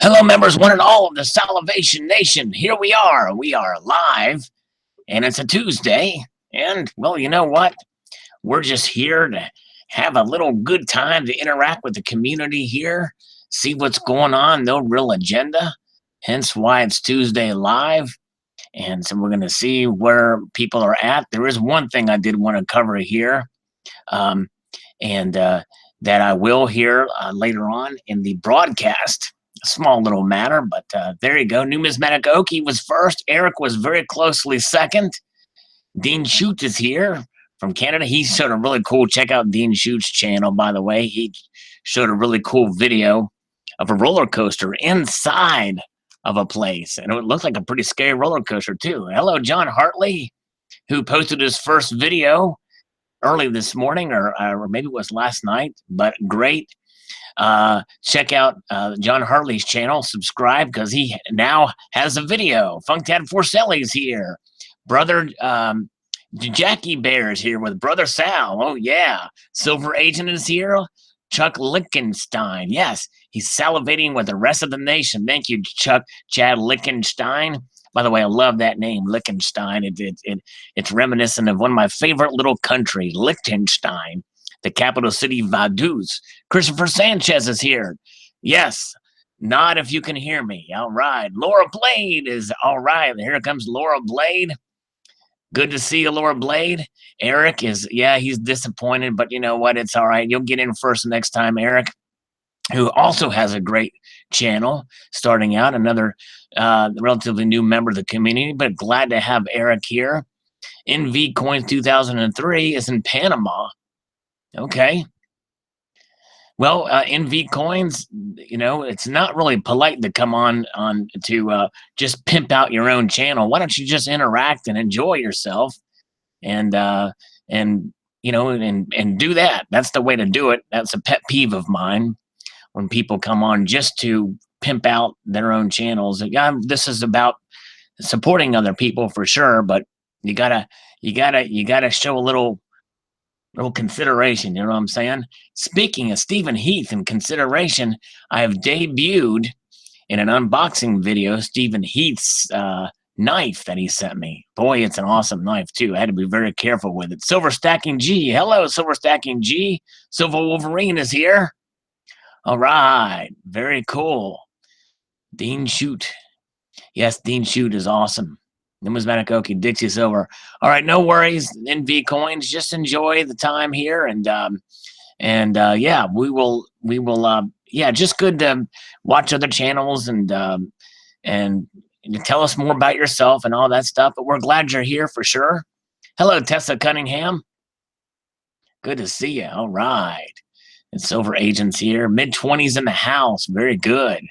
Hello, members, one and all of the Salivation Nation. Here we are. We are live, and it's a Tuesday. And, well, you know what? We're just here to have a little good time to interact with the community here, see what's going on, no real agenda, hence why it's Tuesday live. And so we're going to see where people are at. There is one thing I did want to cover here, um, and that I will hear later on in the broadcast. A small little matter, but there you go. Numismatic Okie was first. Eric was very closely second. Dean Schutz is here from Canada. He showed a really cool, check out Dean Schutz's channel, by the way. He showed a really cool video of a roller coaster inside of a place, and it looked like a pretty scary roller coaster too. Hello, John Hartley, who posted his first video early this morning, or maybe it was last night, but great. Check out John Hartley's channel, subscribe, because he now has a video. Funktad Forcelli's here. Brother Jackie Bear is here with Brother Sal. Oh, yeah. Silver Agent is here. Chuck Lichtenstein. Yes, he's salivating with the rest of the nation. Thank you, Chad Lichtenstein. By the way, I love that name, Liechtenstein. It's reminiscent of one of my favorite little countries, Liechtenstein, the capital city, Vaduz. Christopher Sanchez is here. Yes, nod if you can hear me. All right. Laura Blade is all right. Here comes Laura Blade. Good to see you, Laura Blade. Eric is, yeah, he's disappointed, but you know what? It's all right. You'll get in first next time, Eric, who also has a great channel starting out, another relatively new member of the community, but glad to have Eric here. NV Coins 2003 is in Panama. Okay. Well, NV Coins, you know, it's not really polite to come on to just pimp out your own channel. Why don't you just interact and enjoy yourself and you know, and do that. That's the way to do it. That's a pet peeve of mine when people come on just to pimp out their own channels. Yeah, this is about supporting other people for sure, but you gotta show a little consideration, you know what I'm saying? Speaking of Stephen Heath and consideration, I have debuted in an unboxing video Stephen Heath's knife that he sent me. Boy, it's an awesome knife too. I had to be very careful with it. Silver Stacking G. Hello, Silver Stacking G. Silver Wolverine is here. All right. Very cool. Dean Shoot. Yes, Dean Shoot is awesome. Numismatic Okie, Dixie Silver. All right, no worries. NV Coins, just enjoy the time here, and yeah, we will. Yeah, just good to watch other channels and tell us more about yourself and all that stuff. But we're glad you're here for sure. Hello, Tessa Cunningham. Good to see you. All right, and Silver Agents here. Mid-20s in the house. Very good.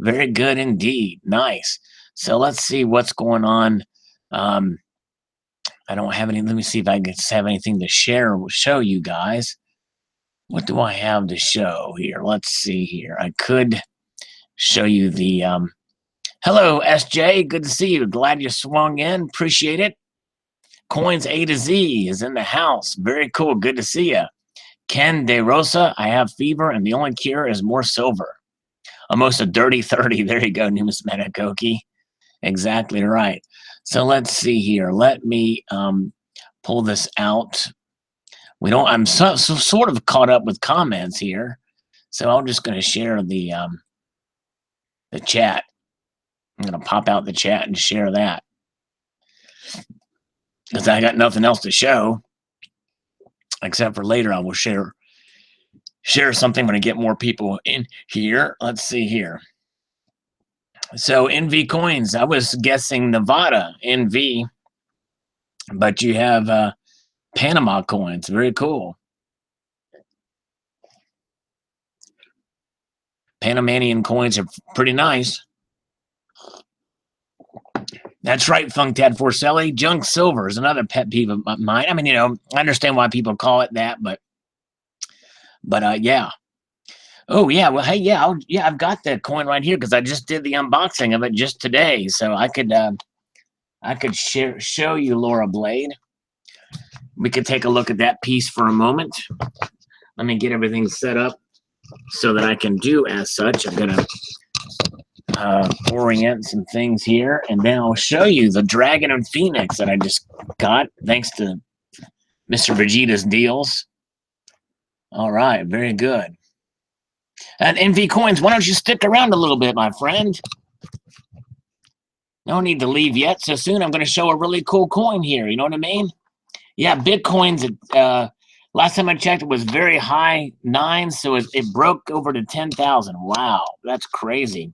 Very good indeed. Nice. So let's see what's going on. I don't have any. Let me see if I have anything to show you guys. What do I have to show here? Let's see here. I could show you the hello, SJ. Good to see you. Glad you swung in. Appreciate it. Coins A to Z is in the house. Very cool. Good to see you. Ken De Rosa, I have fever, and the only cure is more silver. Almost a dirty 30. There you go, Numismatic Okie. Exactly right. So let's see here. Let me pull this out. I'm sort of caught up with comments here, so I'm just going to share the chat. I'm going to pop out the chat and share that because I got nothing else to show except for later I will share something when I get more people in here. Let's see here. So NV Coins, I was guessing Nevada NV, but you have Panama coins. Very cool. Panamanian coins are pretty nice. That's right, Funktad Forcelli. Junk silver is another pet peeve of mine. I mean, you know, I understand why people call it that, but yeah. Oh yeah, well hey yeah, I've got that coin right here because I just did the unboxing of it just today, so I could show you Laura Blade. We could take a look at that piece for a moment. Let me get everything set up so that I can do as such, I'm going to orient some things here, and then I'll show you the Dragon and Phoenix that I just got thanks to Mr. Vegeta's deals. All right, very good. And NV Coins, why don't you stick around a little bit, my friend? No need to leave yet so soon. I'm going to show a really cool coin here. You know what I mean? Yeah, Bitcoin's, last time I checked, it was very high, 9, so it broke over to 10,000. Wow, that's crazy.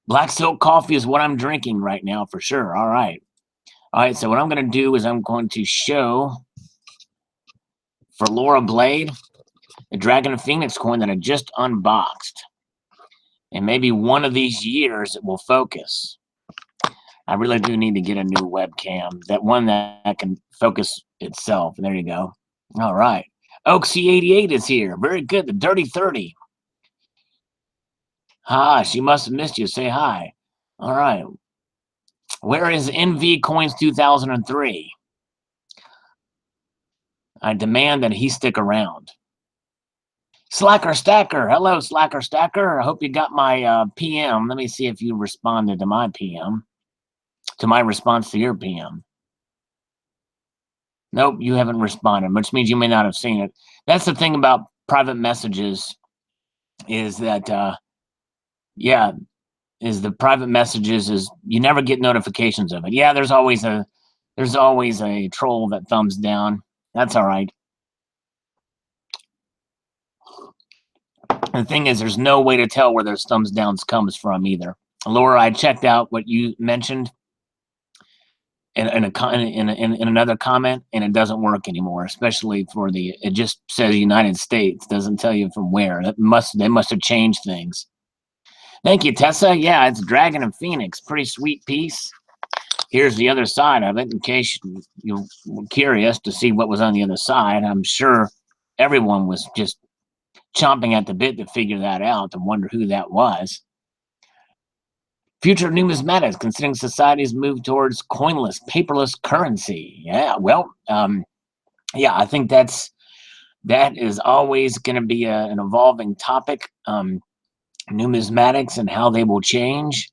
Black Silk Coffee is what I'm drinking right now for sure. All right. All right, so what I'm going to do is I'm going to show for Laura Blade the Dragon and Phoenix coin that I just unboxed. And maybe one of these years it will focus. I really do need to get a new webcam, that one that can focus itself. There you go. All right. Oaksy88 is here. Very good. The Dirty 30. Hi, she must have missed you. Say hi. All right. Where is NV Coins 2003? I demand that he stick around. Slacker Stacker. Hello, Slacker Stacker. I hope you got my PM. Let me see if you responded to my PM. To my response to your PM. Nope, you haven't responded, which means you may not have seen it. That's the thing about private messages is that, the private messages is you never get notifications of it. Yeah, there's always a troll that thumbs down. That's all right. The thing is, there's no way to tell where those thumbs downs comes from either. Laura, I checked out what you mentioned in another comment, and it doesn't work anymore. Especially for it just says United States, doesn't tell you from where. They must have changed things. Thank you, Tessa. Yeah, it's Dragon and Phoenix, pretty sweet piece. Here's the other side of it, in case you were curious to see what was on the other side. I'm sure everyone was just chomping at the bit to figure that out and wonder who that was. Future numismatics, considering society's move towards coinless, paperless currency. Yeah, well, yeah, I think that is always going to be an evolving topic. Numismatics and how they will change.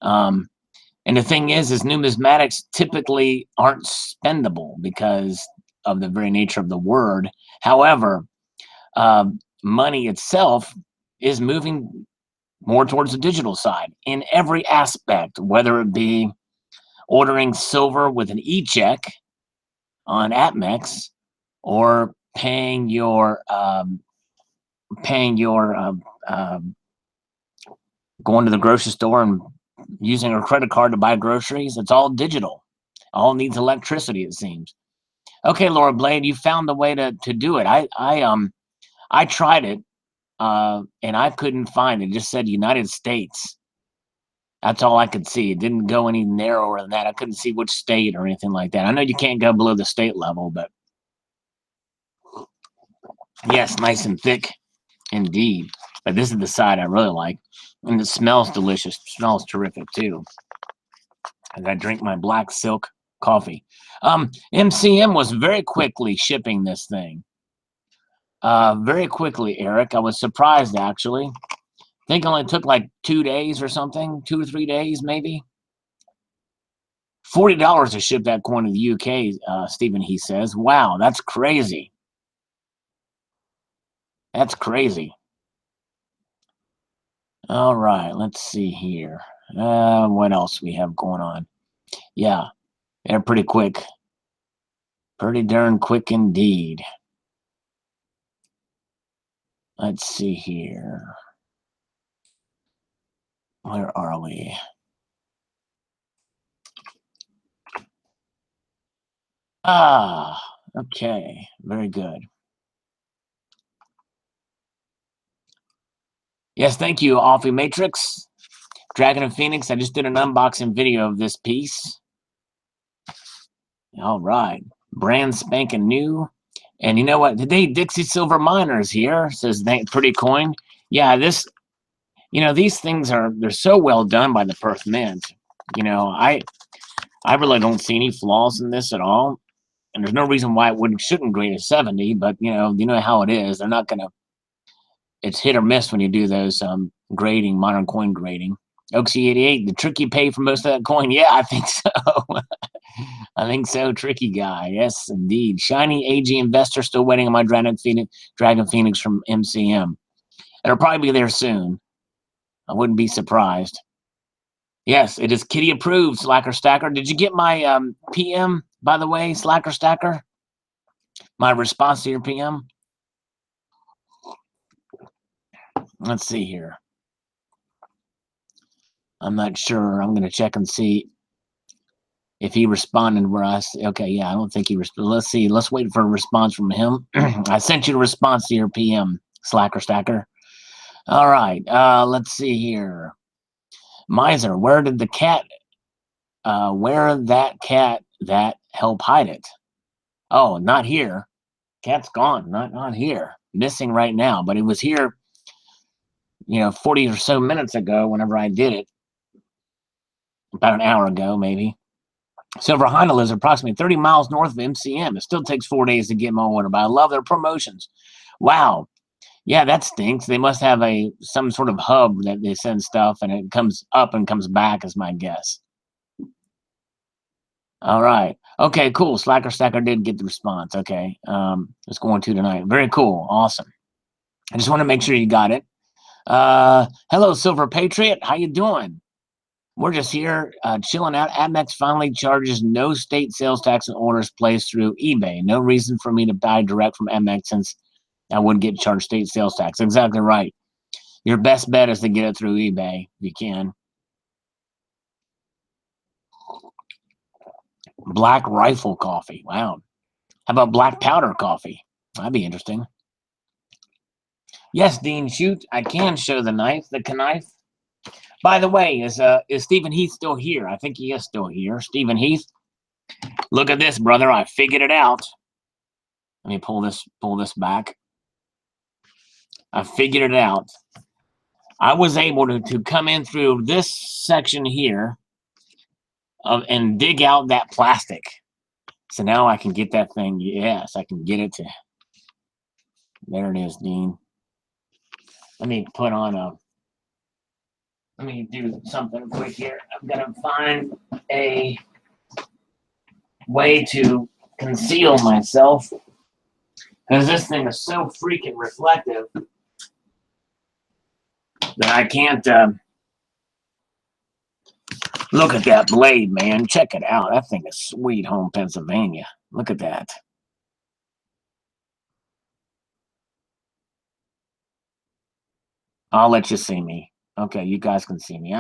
And the thing is numismatics typically aren't spendable because of the very nature of the word. However, money itself is moving more towards the digital side in every aspect, whether it be ordering silver with an e-check on APMEX or paying your going to the grocery store and using a credit card to buy groceries. It's all digital. All needs electricity, it seems. Okay, Laura Blade, you found the way to do it. I tried it, and I couldn't find it. It just said United States. That's all I could see. It didn't go any narrower than that. I couldn't see which state or anything like that. I know you can't go below the state level, but yes, nice and thick indeed. But this is the side I really like. And it smells delicious. It smells terrific too. As I drink my black silk coffee. MCM was very quickly shipping this thing. Very quickly, Eric. I was surprised actually. I think it only took like 2 days or something, 2 or 3 days maybe. $40 to ship that coin to the UK, Stephen, he says. Wow, that's crazy. That's crazy. All right, let's see here. What else we have going on? Yeah, they're pretty quick. Pretty darn quick indeed. Let's see here. Where are we? Ah, okay. Very good. Yes, thank you, Alfie Matrix. Dragon and Phoenix, I just did an unboxing video of this piece. All right. Brand spanking new. And you know what? Today, Dixie Silver Miners here, says pretty coin. Yeah, these things they're so well done by the Perth Mint. I really don't see any flaws in this at all. And there's no reason why it shouldn't grade a 70, but you know how it is. They're not gonna it's hit or miss when you do those grading, modern coin grading. Oxy88, the tricky pay for most of that coin. Yeah, I think so. I think so, tricky guy. Yes, indeed. Shiny AG investor still waiting on my Dragon Phoenix from MCM. It'll probably be there soon. I wouldn't be surprised. Yes, it is Kitty approved, Slacker Stacker. Did you get my PM, by the way, Slacker Stacker? My response to your PM? Let's see here. I'm not sure. I'm going to check and see if he responded where I said, okay, yeah, I don't think he responded. Let's see. Let's wait for a response from him. I sent you a response to your PM, Slacker Stacker. All right. Let's see here. Miser, where did the cat, where that cat that help hide it? Oh, not here. Cat's gone. Not here. Missing right now, but it was here, 40 or so minutes ago whenever I did it. About an hour ago, maybe. Silver Honda lives approximately 30 miles north of MCM. It still takes 4 days to get my order, but I love their promotions. Wow. Yeah, that stinks. They must have some sort of hub that they send stuff and it comes up and comes back is my guess. All right. Okay, cool. Slacker Stacker did get the response. Okay. It's going to tonight. Very cool. Awesome. I just want to make sure you got it. Hello, Silver Patriot. How you doing? We're just here chilling out. Amex finally charges no state sales tax on orders placed through eBay. No reason for me to buy direct from Amex since I wouldn't get charged state sales tax. Exactly right. Your best bet is to get it through eBay if you can. Black Rifle coffee. Wow. How about black powder coffee? That'd be interesting. Yes, Dean, shoot. I can show the knife, the knife. By the way, is Stephen Heath still here? I think he is still here. Stephen Heath, look at this, brother. I figured it out. Let me pull this back. I figured it out. I was able to come in through this section here and dig out that plastic. So now I can get that thing. Yes, I can get it to. There it is, Dean. Let me put on a. Let me do something quick here. I'm gonna find a way to conceal myself because this thing is so freaking reflective that I can't look at that blade, man. Check it out. That thing is sweet home Pennsylvania. Look at that. I'll let you see me. Okay, you guys can see me.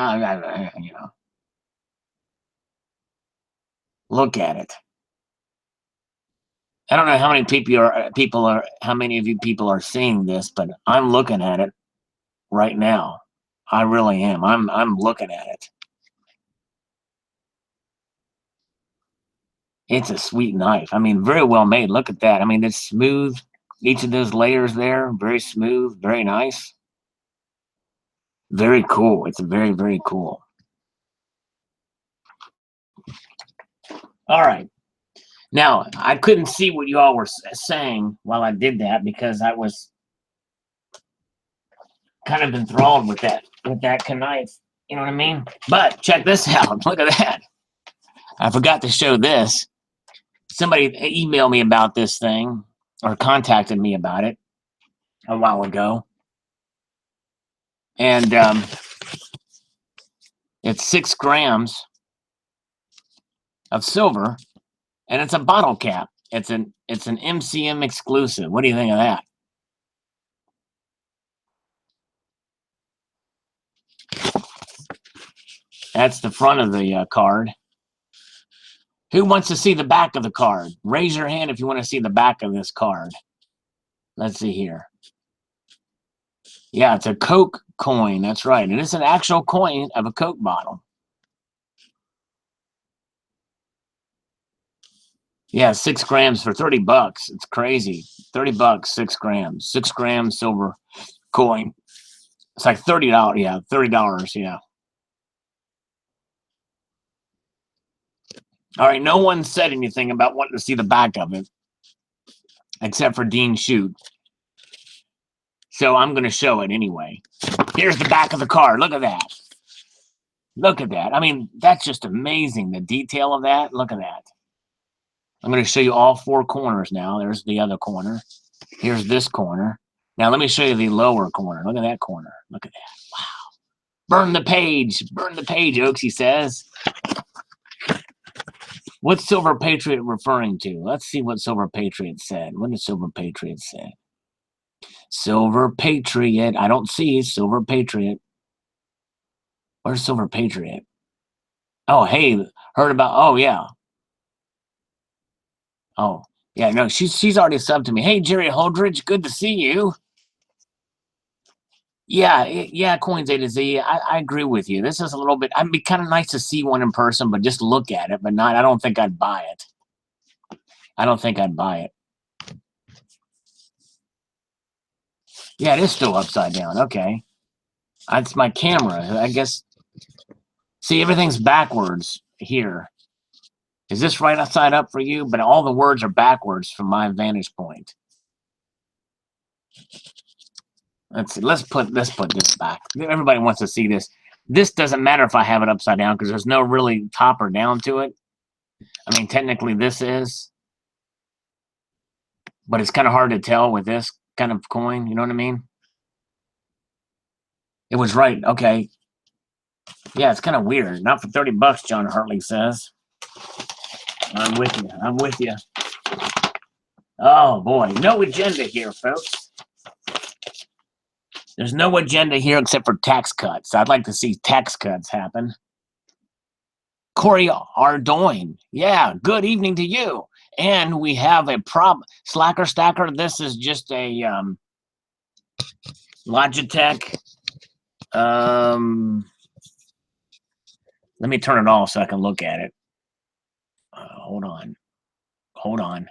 Look at it. I don't know how many how many of you people are seeing this, but I'm looking at it right now. I really am. I'm looking at it. It's a sweet knife. I mean, very well made. Look at that. I mean, it's smooth. Each of those layers there, very smooth, very nice. Very cool. It's very, very cool. All right. Now, I couldn't see what you all were saying while I did that because I was kind of enthralled with that knife. You know what I mean? But check this out. Look at that. I forgot to show this. Somebody emailed me about this thing or contacted me about it a while ago. And it's 6 grams of silver, and it's a bottle cap. It's an MCM exclusive. What do you think of that? That's the front of the card. Who wants to see the back of the card? Raise your hand if you want to see the back of this card. Let's see here. Yeah, it's a Coke coin. That's right. And it's an actual coin of a Coke bottle. Yeah, 6 grams for 30 bucks. It's crazy. 30 bucks, 6 grams. 6 grams silver coin. It's like $30. Yeah, $30. Yeah. All right. No one said anything about wanting to see the back of it, except for Dean Shute. So I'm going to show it anyway. Here's the back of the card. Look at that. Look at that. I mean, that's just amazing. The detail of that. Look at that. I'm going to show you all 4 corners now. There's the other corner. Here's this corner. Now let me show you the lower corner. Look at that corner. Look at that. Wow. Burn the page. Burn the page, Oaksy says. What's Silver Patriot referring to? Let's see what Silver Patriot said. What did Silver Patriot say? Silver Patriot. I don't see Silver Patriot. Where's Silver Patriot? Oh, hey, heard about. Oh, yeah. Oh, yeah. No, she's already subbed to me. Hey, Jerry Holdridge, good to see you. Yeah, Coins A to Z. I agree with you. This is a little bit. It'd be kind of nice to see one in person, but just look at it. But not. I don't think I'd buy it. I don't think I'd buy it. Yeah, it is still upside down. Okay, that's my camera. I guess. See, everything's backwards here. Is this right side up for you? But all the words are backwards from my vantage point. Let's see. Let's put this back. Everybody wants to see this. This doesn't matter if I have it upside down because there's no really top or down to it. I mean, technically this is, but it's kind of hard to tell with this kind of coin. You know what I mean? It was right. Okay. Yeah, it's kind of weird. Not for 30 bucks, John Hartley says. I'm with you. I'm with you. Oh, boy. No agenda here, folks. There's no agenda here except for tax cuts. I'd like to see tax cuts happen. Corey Ardoin. Yeah, good evening to you. And we have a Slacker Stacker. This is just a Logitech. Let me turn it off so I can look at it. Hold on. Hold on.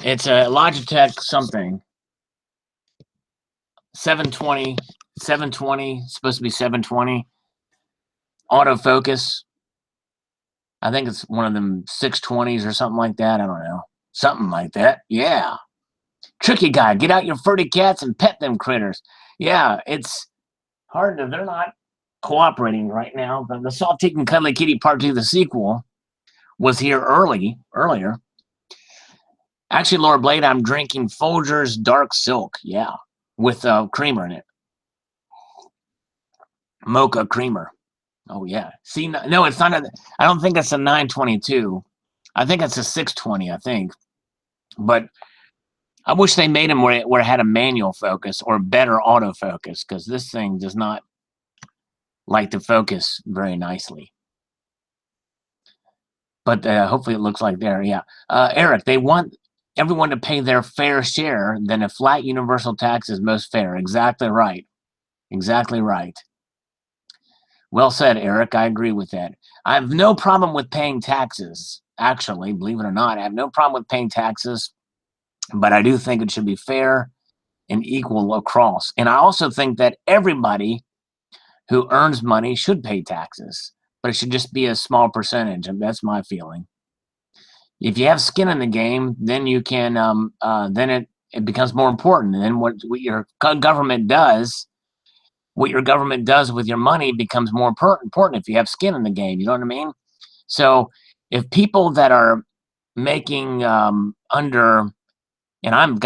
It's a Logitech something. 720, supposed to be 720. Autofocus. I think it's one of them 620s or something like that. I don't know. Something like that. Yeah. Tricky guy. Get out your furry cats and pet them critters. Yeah, it's hard to. They're not cooperating right now. The Saltine and Cuddly Kitty Part 2, the sequel, was here earlier. Actually, Laura Blade, I'm drinking Folgers Dark Silk. Yeah, with creamer in it. Mocha creamer. Oh, yeah. See, no, it's not I don't think it's a 922. I think it's a 620, I think. But I wish they made them where it had a manual focus or better autofocus, because this thing does not like to focus very nicely. But hopefully it looks like there. Yeah. Eric, they want everyone to pay their fair share, then a flat universal tax is most fair. Exactly right. Exactly right. Well said, Eric. I agree with that. I have no problem with paying taxes. Actually, believe it or not, I have no problem with paying taxes, but I do think it should be fair and equal across. And I also think that everybody who earns money should pay taxes, but it should just be a small percentage. And that's my feeling. If you have skin in the game, then you can, then it becomes more important. And then what your government does, with your money becomes more important if you have skin in the game. You know what I mean? So if people that are making under, and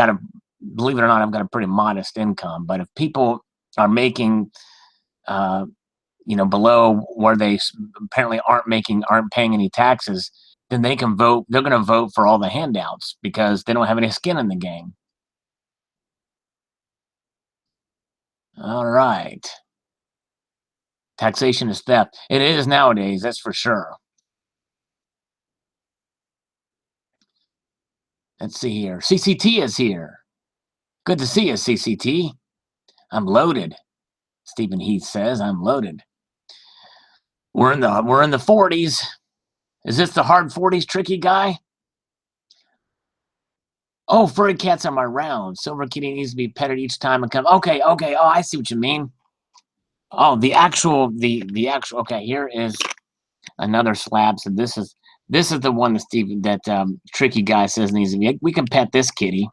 believe it or not, I've got a pretty modest income, but if people are making, below where they apparently aren't paying any taxes, then they can vote. They're going to vote for all the handouts because they don't have any skin in the game. All right. Taxation is theft. It is nowadays, that's for sure. Let's see here. CCT is here. Good to see you, CCT. I'm loaded. Stephen Heath says I'm loaded. We're in the 40s. Is this the hard 40s, tricky guy? Oh, furry cats on my round. Silver kitty needs to be petted each time and come. Okay. Oh, I see what you mean. Oh, the actual. Okay, here is another slab. So this is This is the one that tricky guy says needs to be. We can pet this kitty.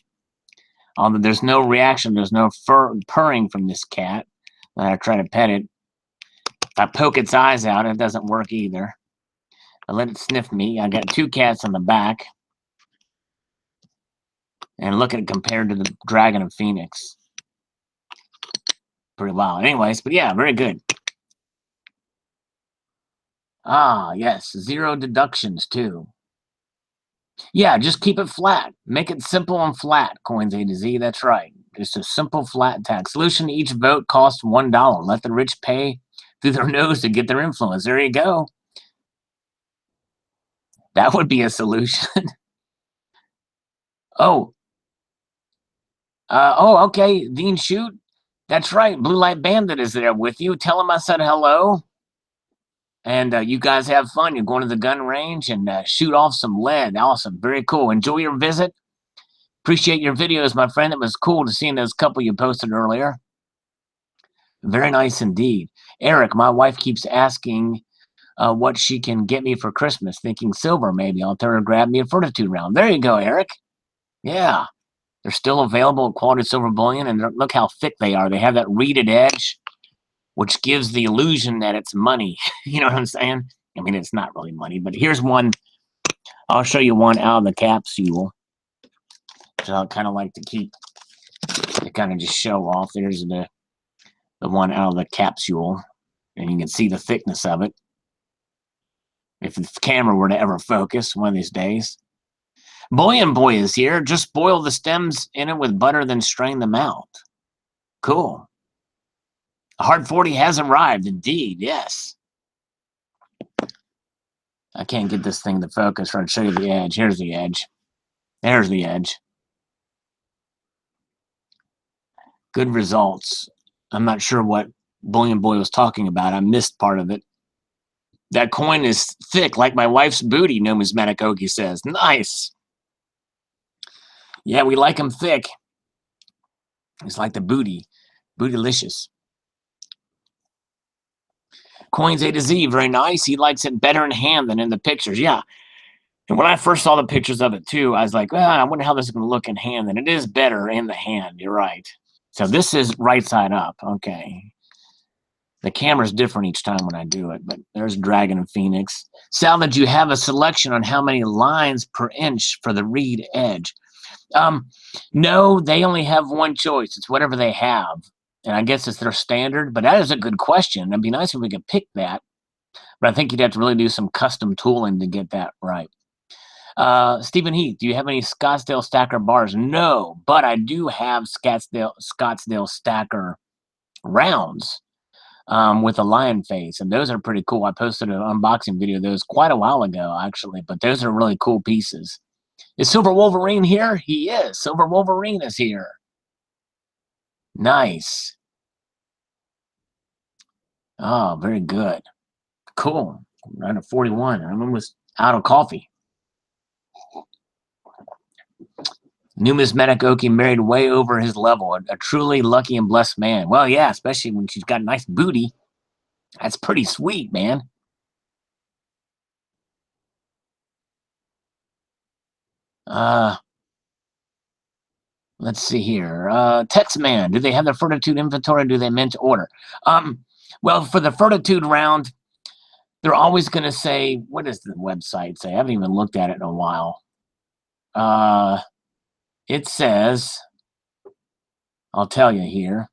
Although there's no reaction, there's no purring from this cat. When I try to pet it, if I poke its eyes out, it doesn't work either. I let it sniff me. I got 2 cats on the back. And look at it compared to the Dragon of Phoenix. Pretty wild. Anyways, but yeah, very good. Ah, yes, 0 deductions too. Yeah, just keep it flat. Make it simple and flat, Coins A to Z. That's right. Just a simple flat tax. Solution to each vote costs $1. Let the rich pay through their nose to get their influence. There you go. That would be a solution. Oh. Okay. Dean Shoot. That's right. Blue Light Bandit is there with you. Tell him I said hello. And you guys have fun. You're going to the gun range and shoot off some lead. Awesome. Very cool. Enjoy your visit. Appreciate your videos, my friend. It was cool to see those couple you posted earlier. Very nice indeed. Eric, my wife keeps asking what she can get me for Christmas, thinking silver maybe. I'll tell her to grab me a Fortitude round. There you go, Eric. Yeah. They're still available at quality silver bullion, and look how thick they are. They have that reeded edge, which gives the illusion that it's money. You know what I'm saying? I mean, it's not really money, but here's one. I'll show you one out of the capsule. So I kind of like to keep, to kind of just show off. There's the one out of the capsule, and you can see the thickness of it. If the camera were to ever focus one of these days. Bullion Boy is here. Just boil the stems in it with butter, then strain them out. Cool. A hard 40 has arrived, indeed, yes. I can't get this thing to focus. I'll show you the edge. Here's the edge. There's the edge. Good results. I'm not sure what Bullion Boy was talking about. I missed part of it. That coin is thick, like my wife's booty, Numismatic Okie says. Nice. Yeah, we like them thick. It's like the booty. Bootylicious. Coins A to Z, very nice. He likes it better in hand than in the pictures. Yeah. And when I first saw the pictures of it too, I was like, well, I wonder how this is going to look in hand. And it is better in the hand. You're right. So this is right side up. Okay. The camera's different each time when I do it, but there's Dragon and Phoenix. Sal, did you have a selection on how many lines per inch for the reed edge? No, they only have one choice. It's whatever they have. And I guess it's their standard, but that is a good question. It'd be nice if we could pick that. But I think you'd have to really do some custom tooling to get that right. Stephen Heath, do you have any Scottsdale stacker bars? No, but I do have Scottsdale stacker rounds with a lion face, and those are pretty cool. I posted an unboxing video of those quite a while ago, actually, but those are really cool pieces. Is Silver Wolverine here? He is. Silver Wolverine is here. Nice. Oh, very good. Cool. I'm at 41. I'm almost out of coffee. Numismatic Okie married way over his level. A truly lucky and blessed man. Well, yeah, especially when she's got a nice booty. That's pretty sweet, man. Let's see here. Texman, do they have the Fortitude inventory? Or do they meant to order? Well, for the Fortitude round, they're always going to say, what does the website say? I haven't even looked at it in a while. It says, I'll tell you here.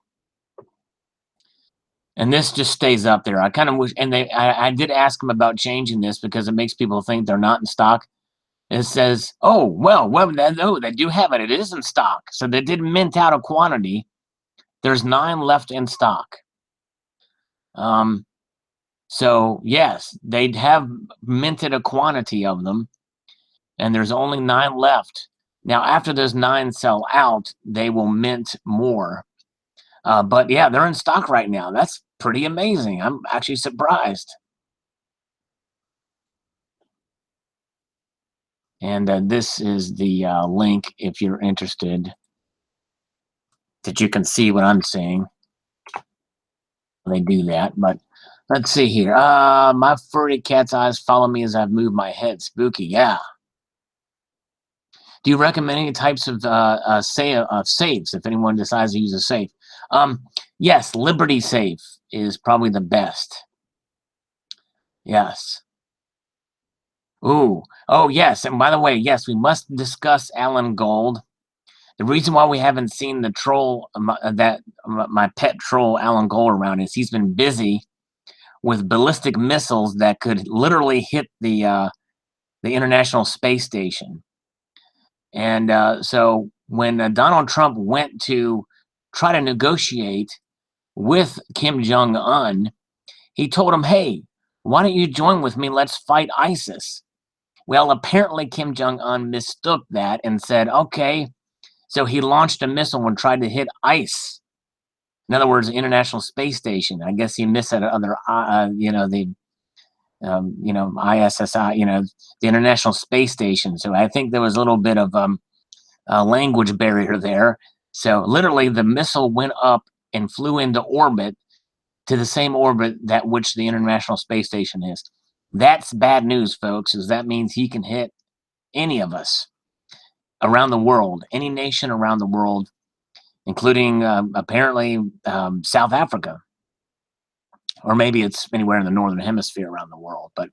And this just stays up there. I kind of wish, and I did ask them about changing this because it makes people think they're not in stock. It says, oh, well, no, they do have it. It is in stock. So they did mint out a quantity. There's 9 left in stock. So yes, they'd have minted a quantity of them, and there's only 9 left. Now, after those 9 sell out, they will mint more. But yeah, they're in stock right now. That's pretty amazing. I'm actually surprised. And this is the link if you're interested, that you can see what I'm seeing. They do that, but Let's see here. My furry cat's eyes follow me as I move my head. Spooky, yeah. Do you recommend any types of safes if anyone decides to use a safe? Um, yes, Liberty Safe is probably the best. Yes. Ooh. Oh, yes. And by the way, yes, we must discuss Alan Gold. The reason why we haven't seen the troll, my pet troll Alan Gold around is he's been busy with ballistic missiles that could literally hit the International Space Station. And so when Donald Trump went to try to negotiate with Kim Jong Un, he told him, "Hey, why don't you join with me? Let's fight ISIS." Well, apparently Kim Jong Un mistook that and said, "Okay." So he launched a missile and tried to hit ICE. In other words, the International Space Station. I guess he missed that other, ISSI, the International Space Station. So I think there was a little bit of a language barrier there. So literally, the missile went up and flew into orbit to the same orbit that which the International Space Station is. That's bad news, folks, as that means he can hit any of us around the world, any nation around the world, including apparently South Africa, or maybe it's anywhere in the northern hemisphere around the world. But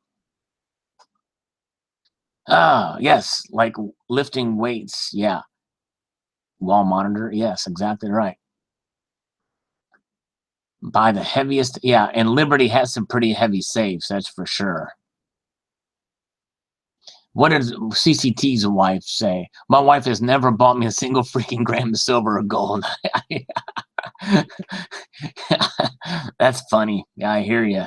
yes, like lifting weights. Yeah, wall monitor. Yes, exactly right. Buy the heaviest. Yeah, and Liberty has some pretty heavy safes. That's for sure. What does CCT's wife say? My wife has never bought me a single freaking gram of silver or gold. That's funny. Yeah, I hear you.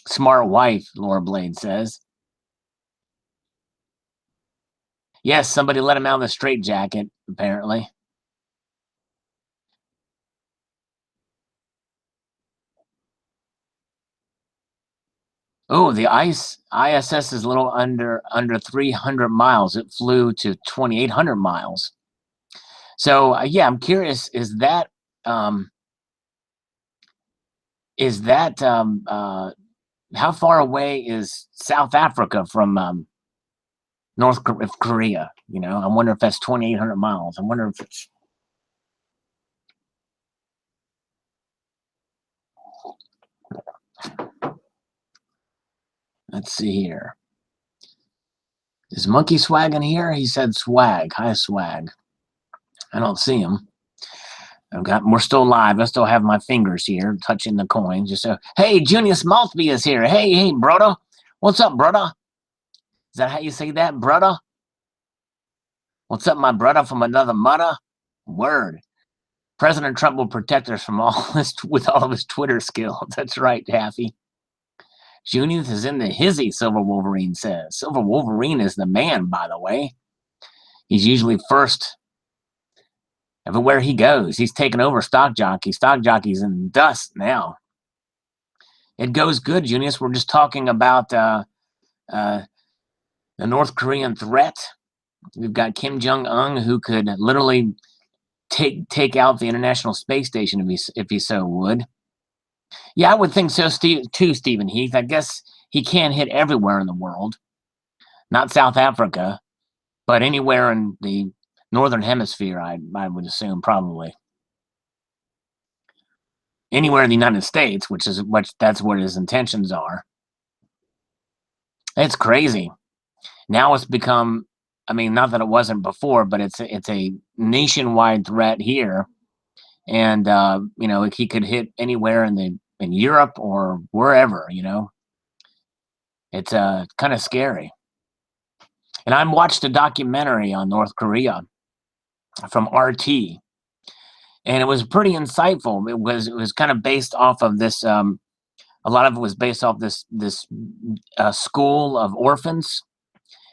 Smart wife, Laura Blade says. Yes, somebody let him out of the straitjacket, apparently. Oh, the ISS is a little under 300 miles. It flew to 2,800 miles. So yeah, I'm curious. Um, is that how far away is South Africa from North Korea? I wonder if that's 2,800 miles. I wonder if it's. Let's see here. Is Monkey Swag in here? He said swag. Hi, swag. I don't see him. We're still live. I still have my fingers here touching the coins. Just so, hey, Junius Maltby is here. Hey, brother. What's up, brother? Is that how you say that, brother? What's up, my brother from another mother? Word. President Trump will protect us from all this with all of his Twitter skills. That's right, Taffy. Junius is in the hizzy, Silver Wolverine says. Silver Wolverine is the man, by the way. He's usually first everywhere he goes. He's taken over Stock Jockey. Stock Jockey's in dust now. It goes good, Junius. We're just talking about the North Korean threat. We've got Kim Jong Un, who could literally take out the International Space Station if he so would. Yeah, I would think so, too, Stephen Heath. I guess he can't hit everywhere in the world. Not South Africa, but anywhere in the northern hemisphere. I would assume probably anywhere in the United States, that's where his intentions are. It's crazy. Now it's become. I mean, not that it wasn't before, but it's a nationwide threat here, and he could hit anywhere in Europe or wherever. It's kind of scary. And I watched a documentary on North Korea from RT, and it was pretty insightful. It was kind of based off of this. A lot of it was based off this school of orphans,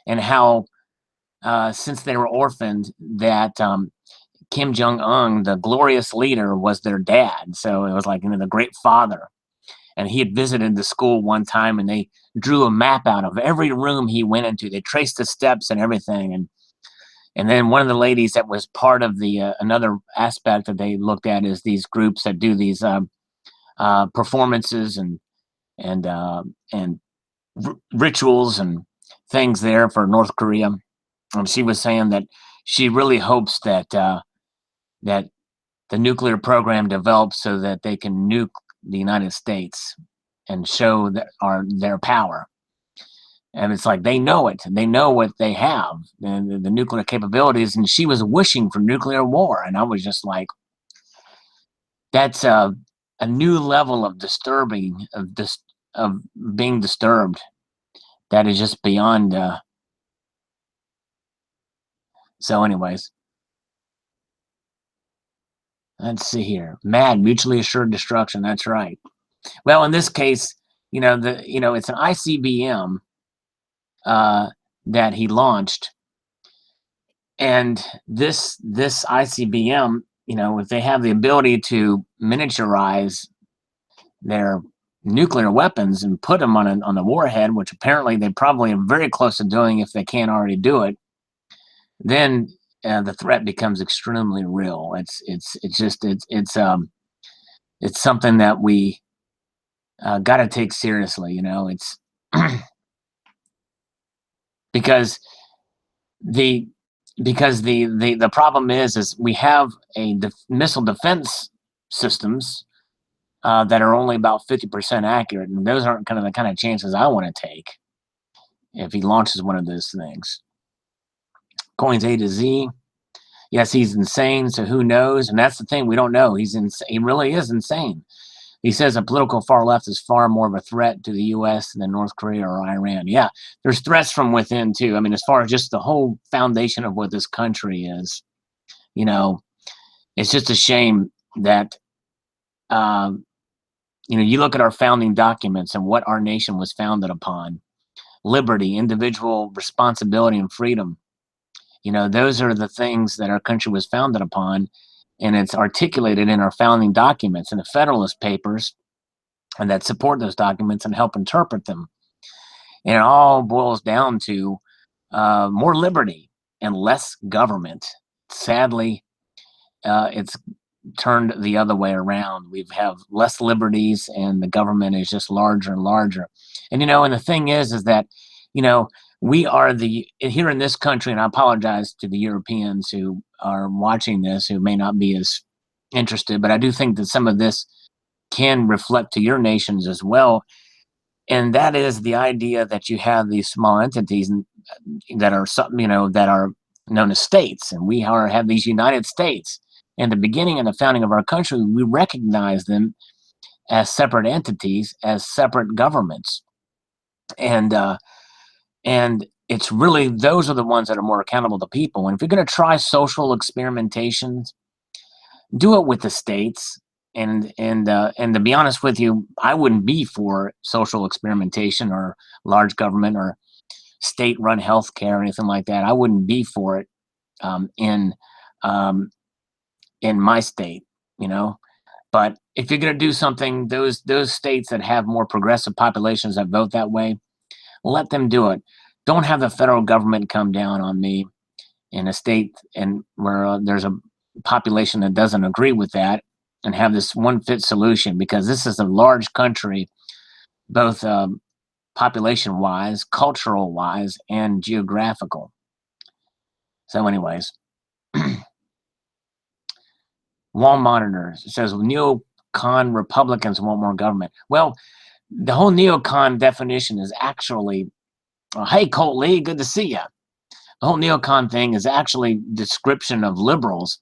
and how since they were orphaned, that Kim Jong Un, the glorious leader, was their dad. So it was like the great father. And he had visited the school one time, and they drew a map out of every room he went into. They traced the steps and everything, and then one of the ladies that was part of the another aspect that they looked at is these groups that do these performances and rituals and things there for North Korea. She was saying that she really hopes that that the nuclear program develops so that they can nuke the United States and show their power. And it's like they know it. They know what they have, and the nuclear capabilities. And she was wishing for nuclear war, and I was just like, that's a new level of disturbing of being disturbed. That is just beyond. So, anyways, let's see here. Mad, mutually assured destruction. That's right. Well, in this case, it's an ICBM that he launched, and this ICBM, if they have the ability to miniaturize their nuclear weapons and put them on the warhead, which apparently they probably are very close to doing if they can't already do it, then the threat becomes extremely real. It's something that we got to take seriously. It's because the the problem is we have missile defense systems that are only about 50% accurate, and those aren't the kind of chances I want to take if he launches one of those things. Coins A to Z. Yes, he's insane, so who knows? And that's the thing, we don't know. He really is insane. He says the political far left is far more of a threat to the U.S. than North Korea or Iran. Yeah, there's threats from within, too. I mean, as far as just the whole foundation of what this country is, it's just a shame that, you look at our founding documents and what our nation was founded upon. Liberty, individual responsibility, and freedom. Those are the things that our country was founded upon, and it's articulated in our founding documents and the Federalist Papers, and that support those documents and help interpret them. And it all boils down to more liberty and less government. Sadly, it's turned the other way around. We have less liberties, and the government is just larger and larger. And and the thing is that we are here in this country, and I apologize to the Europeans who are watching this who may not be as interested, but I do think that some of this can reflect to your nations as well. And that is the idea that you have these small entities that are that are known as states, and we have these United States. In the beginning of the founding of our country, we recognize them as separate entities, as separate governments, and it's really those are the ones that are more accountable to people. And if you're going to try social experimentations, do it with the states. And to be honest with you, I wouldn't be for social experimentation or large government or state-run healthcare or anything like that. I wouldn't be for it in my state, But if you're going to do something, those states that have more progressive populations that vote that way, let them do it. Don't have the federal government come down on me in a state and where there's a population that doesn't agree with that, and have this one fit solution, because this is a large country, both population wise, cultural wise, and geographical. So anyways, Wall Monitor says neocon Republicans want more government. Well, the whole neocon definition is actually, hey, Colt Lee, good to see you. The whole neocon thing is actually description of liberals.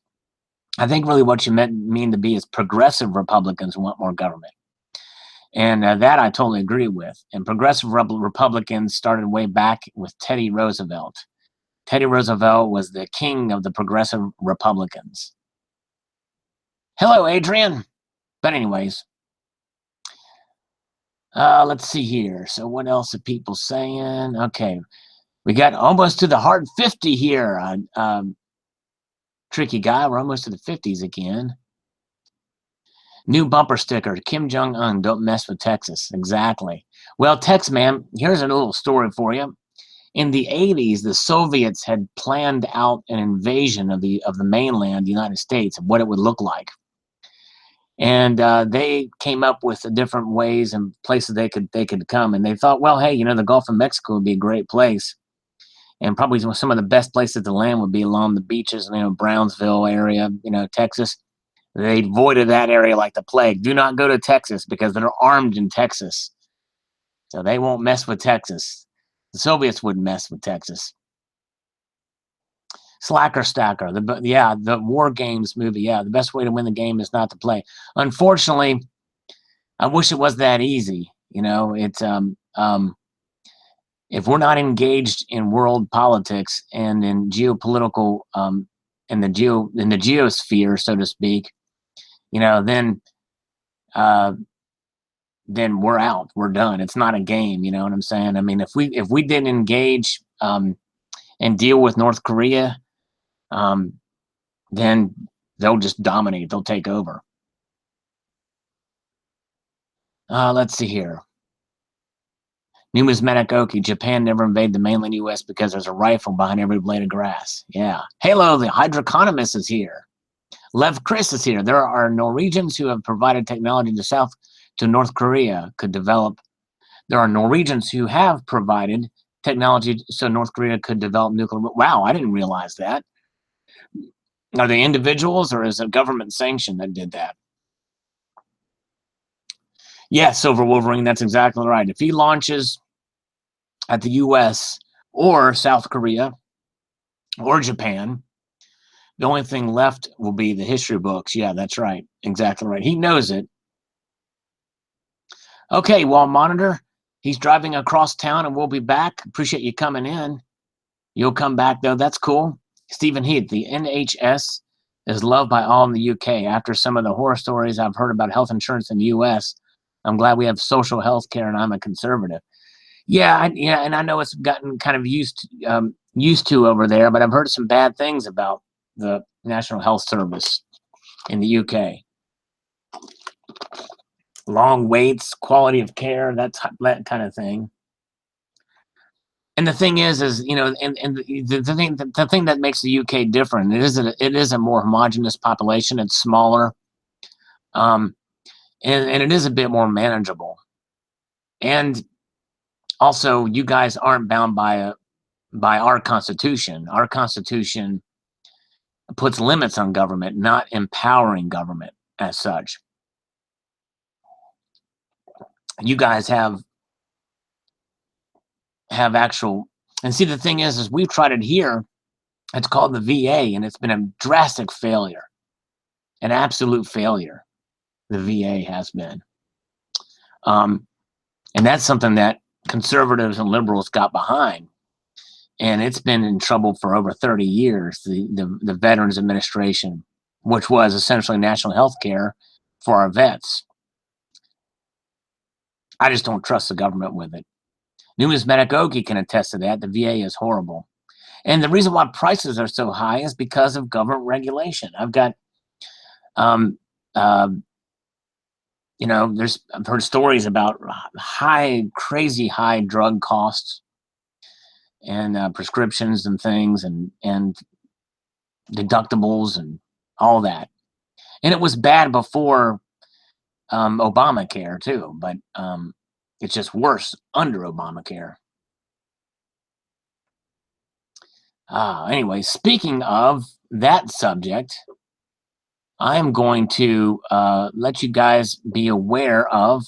I think really what you mean to be is progressive Republicans want more government. And that I totally agree with. And progressive Republicans started way back with Teddy Roosevelt. Teddy Roosevelt was the king of the progressive Republicans. Hello, Adrian. But anyways, let's see here. So what else are people saying? Okay, we got almost to the hard 50 here. Tricky guy, we're almost to the 50s again. New bumper sticker, Kim Jong-un, don't mess with Texas. Exactly. Well, Tex, man, here's a little story for you. In the 80s, the Soviets had planned out an invasion of the mainland United States, of what it would look like. and they came up with the different ways and places they could come. And they thought, well, hey, the Gulf of Mexico would be a great place, and probably some of the best places to land would be along the beaches, Brownsville area, Texas. They avoided that area like the plague. Do not go to Texas because they're armed in Texas. So they won't mess with Texas. The Soviets wouldn't mess with Texas. Slacker Stacker. The War Games movie. Yeah, the best way to win the game is not to play. Unfortunately, I wish it was that easy. It's if we're not engaged in world politics and in geopolitical in the geosphere, so to speak, then we're out. We're done. It's not a game. You know what I'm saying? I mean, if we didn't engage and deal with North Korea, then they'll just dominate. They'll take over. Let's see here. Numismatic Oki. Japan never invaded the mainland U.S. because there's a rifle behind every blade of grass. Yeah. Halo, the hydroconomist, is here. Lev Chris is here. There are Norwegians who have provided technology to North Korea could develop. There are Norwegians who have provided technology so North Korea could develop nuclear. Wow, I didn't realize that. Are they individuals or is it government sanction that did that? Yeah, Silver Wolverine, that's exactly right. If he launches at the US or South Korea or Japan, the only thing left will be the history books. Yeah, that's right. Exactly right. He knows it. Okay, Wall Monitor. He's driving across town and we'll be back. Appreciate you coming in. You'll come back, though. That's cool. Stephen Heath, the NHS is loved by all in the UK. After some of the horror stories I've heard about health insurance in the US, I'm glad we have social health care and I'm a conservative. Yeah, and I know it's gotten kind of used to over there, but I've heard some bad things about the National Health Service in the UK. Long waits, quality of care, that kind of thing. And the thing is and the thing that makes the UK different, it is a more homogenous population. It's smaller, and it is a bit more manageable. And also, you guys aren't bound by our Constitution. Our Constitution puts limits on government, not empowering government as such. You guys have actual, and see, the thing is we've tried it here. It's called the VA, and it's been a drastic failure, an absolute failure. The VA has been, and that's something that conservatives and liberals got behind, and it's been in trouble for over 30 years. The Veterans Administration, which was essentially national health care for our vets. I just don't trust the government with it. Numismatic Oki can attest to that. The VA is horrible. And the reason why prices are so high is because of government regulation. I've got, I've heard stories about crazy high drug costs and prescriptions and things and deductibles and all that. And it was bad before Obamacare too, but it's just worse under Obamacare. Anyway, speaking of that subject, I am going to let you guys be aware of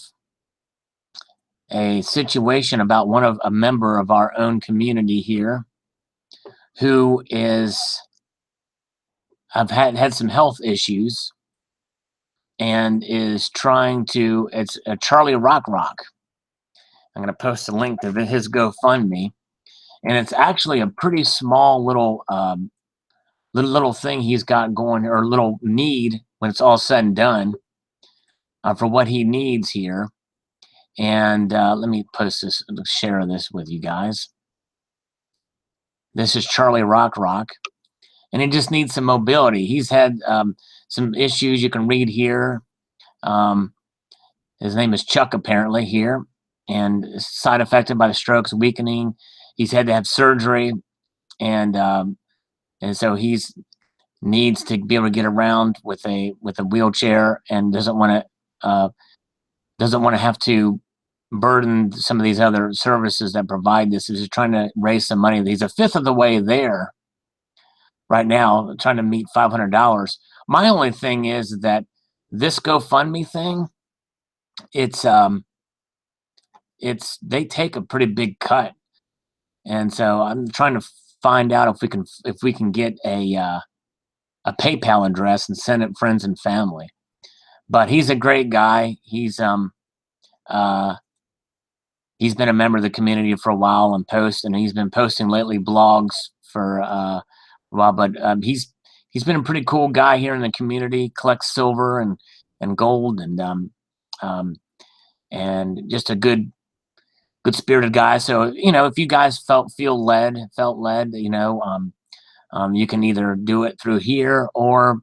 a situation about a member of our own community here who have had some health issues and is trying to. It's Charlie Rock. I'm going to post a link to his GoFundMe, and it's actually a pretty small little thing he's got going, or little need when it's all said and done, for what he needs here. And let me share this with you guys. This is Charlie Rock, and he just needs some mobility. He's had some issues. You can read here. His name is Chuck, apparently, here, and side affected by the strokes, weakening. He's had to have surgery, and so he's needs to be able to get around with a wheelchair and doesn't want to have to burden some of these other services that provide this. He's just trying to raise some money. He's a fifth of the way there right now, trying to meet $500. My only thing is that this GoFundMe thing, it's they take a pretty big cut, and so I'm trying to find out if we can get a PayPal address and send it friends and family. But he's a great guy. Uh, he's been a member of the community for a while and he's been posting lately blogs for a while. But he's been a pretty cool guy here in the community. Collects silver and gold and just a good spirited guy. So if you guys felt led, you can either do it through here, or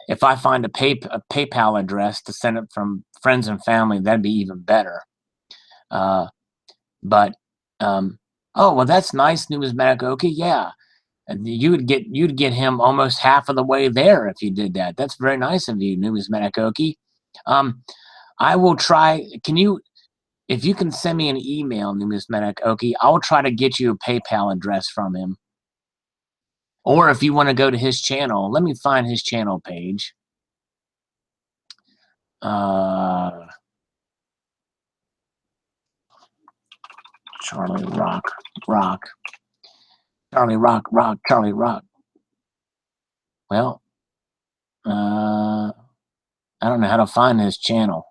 if I find a PayPal address to send it from friends and family, that'd be even better. But oh well, that's nice, numismatic Okie. Yeah, and you'd get him almost half of the way there if you did that. That's very nice of you, numismatic Okie. I will try. If you can send me an email, numismatic Okie, I'll try to get you a PayPal address from him. Or if you want to go to his channel, let me find his channel page. Charlie Rock. Charlie Rock. Well, I don't know how to find his channel.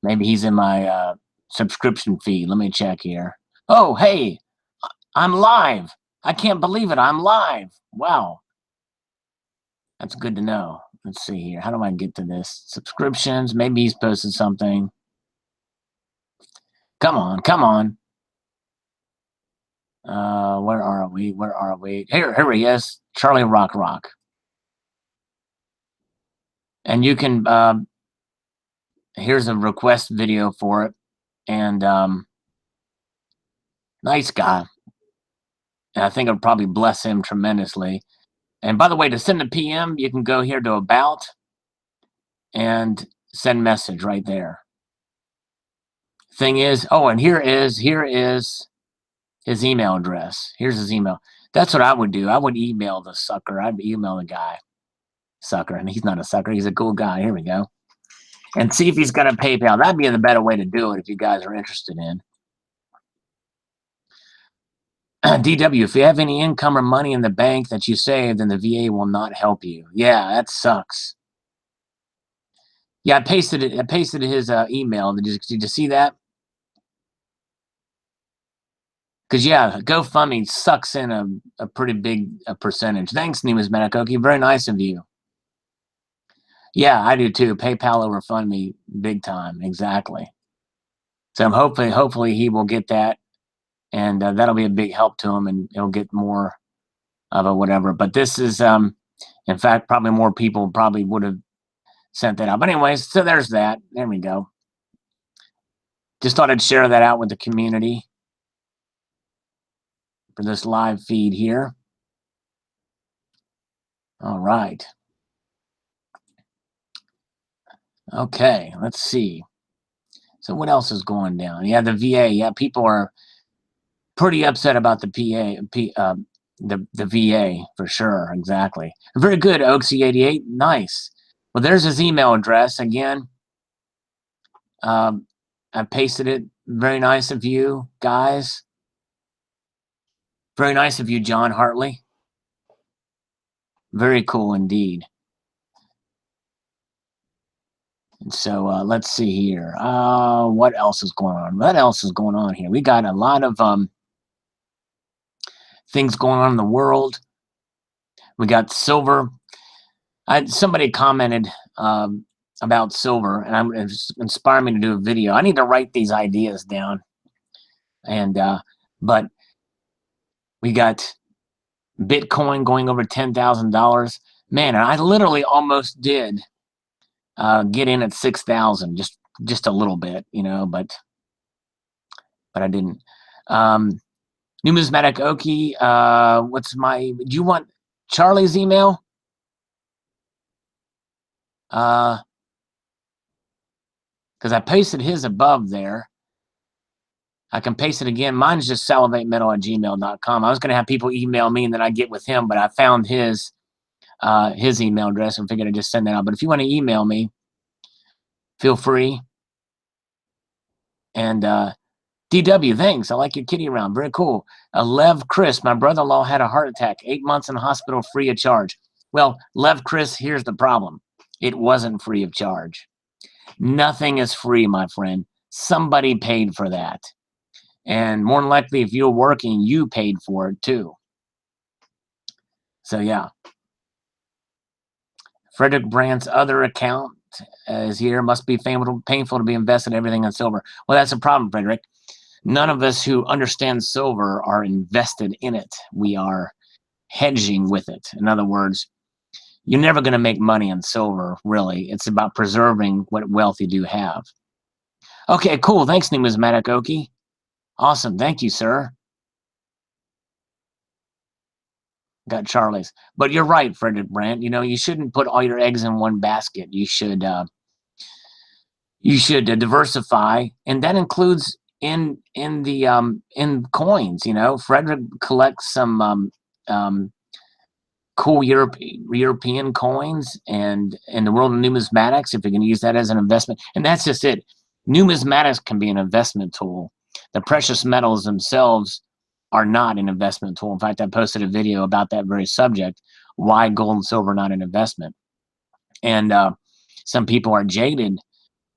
Maybe he's in my subscription feed. Let me check here. Oh, hey, I'm live. I can't believe it. I'm live. Wow. That's good to know. Let's see here. How do I get to this? Subscriptions. Maybe he's posted something. Come on. Where are we? Here he is. Charlie Rock. And you can, here's a request video for it. And, nice guy. And I think it'll probably bless him tremendously. And by the way, to send a PM, you can go here to About and send message right there. Thing is, oh, and here is his email address. Here's his email. That's what I would do. I would email the sucker. I'd email the guy. Sucker. And he's not a sucker. He's a cool guy. Here we go. And see if he's got a PayPal. That'd be the better way to do it if you guys are interested in. DW, if you have any income or money in the bank that you saved, then the VA will not help you. Yeah, that sucks. Yeah, I pasted his email. Did you see that? Because yeah, GoFundMe sucks in a pretty big percentage. Thanks, numismatic Okie. Very nice of you. Yeah, I do too. PayPal over FundMe, big time. Exactly. So I'm hopefully he will get that, and that'll be a big help to him, and he'll get more of a whatever. But this is, in fact, probably more people probably would have sent that out. But anyways, so there's that. There we go. Just thought I'd share that out with the community for this live feed here. All right. Okay, let's see. So what else is going down? Yeah, the VA. Yeah, people are pretty upset about the the VA for sure. Exactly. Very good, Oaksy88. Nice. Well, there's his email address again. I pasted it. Very nice of you guys. Very nice of you, John Hartley. Very cool indeed. And so let's see here. What else is going on? What else is going on here? We got a lot of things going on in the world. We got silver. Somebody commented about silver, and it's inspired me to do a video. I need to write these ideas down. And but we got Bitcoin going over $10,000. Man, I literally almost did get in at 6,000. Just just a little bit, but I didn't. Numismatic Okie, do you want Charlie's email? Because I pasted his above there. I can paste it again. Mine's just salivatemetal@gmail.com. I was going to have people email me and then I get with him, but I found his email address and figured I'd just send that out. But if you want to email me, feel free. And DW, thanks. I like your kitty around. Very cool. Lev Chris, my brother-in-law had a heart attack. 8 months in the hospital free of charge. Well, Lev Chris, here's the problem. It wasn't free of charge. Nothing is free, my friend. Somebody paid for that. And more than likely, if you're working, you paid for it too. So, yeah. Frederick Brandt's other account is here. Must be painful to be invested in everything in silver. Well, that's a problem, Frederick. None of us who understand silver are invested in it. We are hedging with it. In other words, you're never going to make money in silver, really. It's about preserving what wealth you do have. Okay, cool. Thanks, Numismatic Okie. Awesome. Thank you, sir. Got Charlie's. But you're right, Frederick Brandt. You shouldn't put all your eggs in one basket. You should diversify, and that includes in coins. Frederick collects some cool European coins, and in the world of numismatics, if you can use that as an investment, and that's just it. Numismatics can be an investment tool. The precious metals themselves are not an investment tool. In fact, I posted a video about that very subject: why gold and silver are not an investment. And some people are jaded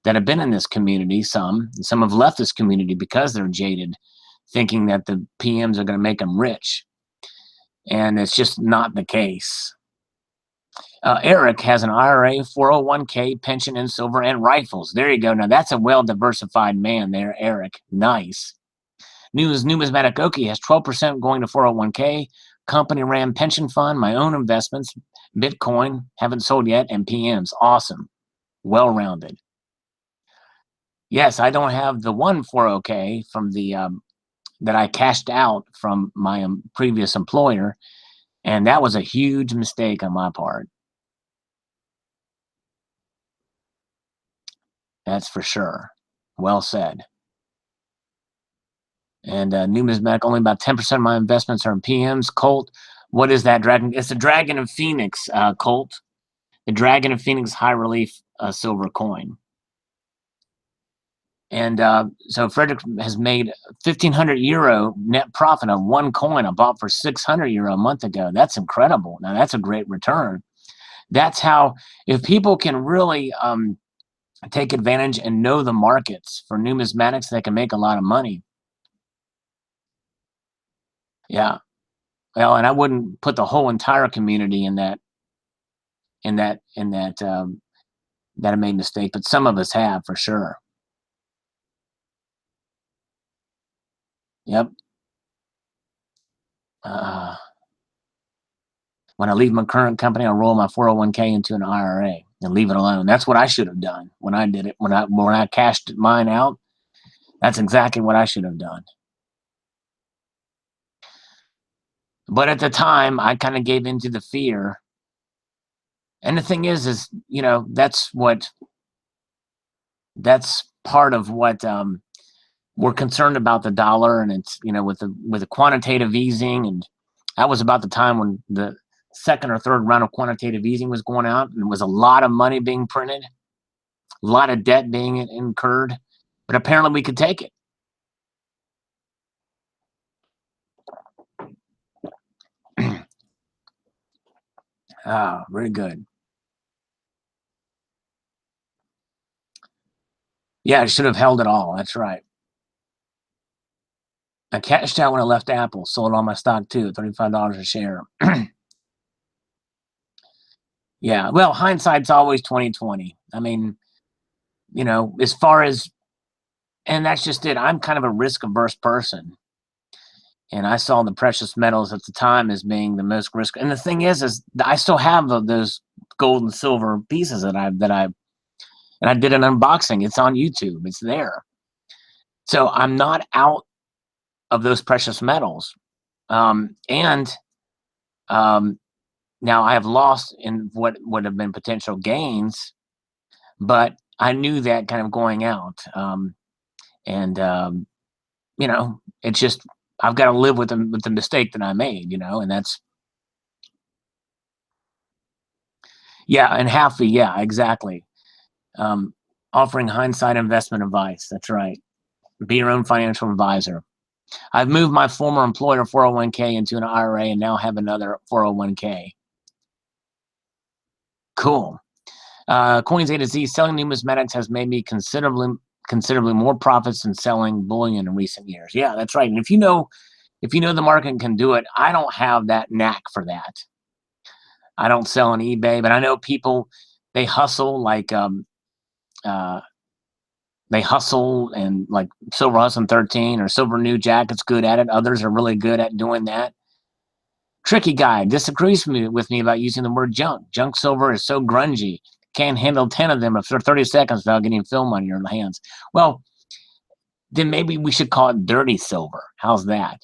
that have been in this community. Some have left this community because they're jaded, thinking that the PMs are going to make them rich. And it's just not the case. Eric has an IRA, 401k, pension in silver, and rifles. There you go. Now, that's a well-diversified man there, Eric. Nice. Numismatic Okie has 12% going to 401k, company ran pension fund, my own investments, Bitcoin, haven't sold yet, and PMs. Awesome. Well-rounded. Yes, I don't have the one 401k from the that I cashed out from my previous employer, and that was a huge mistake on my part. That's for sure. Well said. And numismatic, only about 10% of my investments are in PMs. Colt, what is that dragon? It's the Dragon of Phoenix, Colt. The Dragon of Phoenix high relief silver coin. And so Frederick has made 1,500 euro net profit on one coin I bought for 600 euro a month ago. That's incredible. Now, that's a great return. That's how, if people can really take advantage and know the markets for numismatics, they can make a lot of money. Yeah. Well, and I wouldn't put the whole entire community in that I made a mistake, but some of us have for sure. Yep. When I leave my current company, I'll roll my 401k into an IRA and leave it alone. That's what I should have done when I did it. When I cashed mine out, that's exactly what I should have done. But at the time, I kind of gave into the fear. And the thing is that's part of what we're concerned about, the dollar, and it's with the quantitative easing, and that was about the time when the second or third round of quantitative easing was going out, and there was a lot of money being printed, a lot of debt being incurred, but apparently we could take it. Very good. Yeah, I should have held it all. That's right. I cashed out when I left Apple, sold all my stock too, $35 a share. Yeah, well, hindsight's always 20/20. I mean, as far as, and that's just it. I'm kind of a risk-averse person, and I saw the precious metals at the time as being the most risk. And the thing is I still have those gold and silver pieces that I and I did an unboxing. It's on YouTube. It's there. So I'm not out of those precious metals. And now I have lost in what would have been potential gains, but I knew that kind of going out. And it's just I've got to live with the mistake that I made, and that's and halfy, yeah, exactly. Offering hindsight investment advice. That's right. Be your own financial advisor. I've moved my former employer 401k into an IRA and now have another 401k. Cool. Coins A to Z, selling numismatics has made me considerably more profits than selling bullion in recent years. Yeah, that's right. And if you know the market can do it, I don't have that knack for that. I don't sell on eBay, but I know people, they hustle like and like Silver Hustling 13 or Silver New Jacket's good at it. Others are really good at doing that. Tricky Guy disagrees with me about using the word junk. Junk silver is so grungy. Can't handle 10 of them for 30 seconds without getting film on your hands. Well, then maybe we should call it dirty silver. How's that?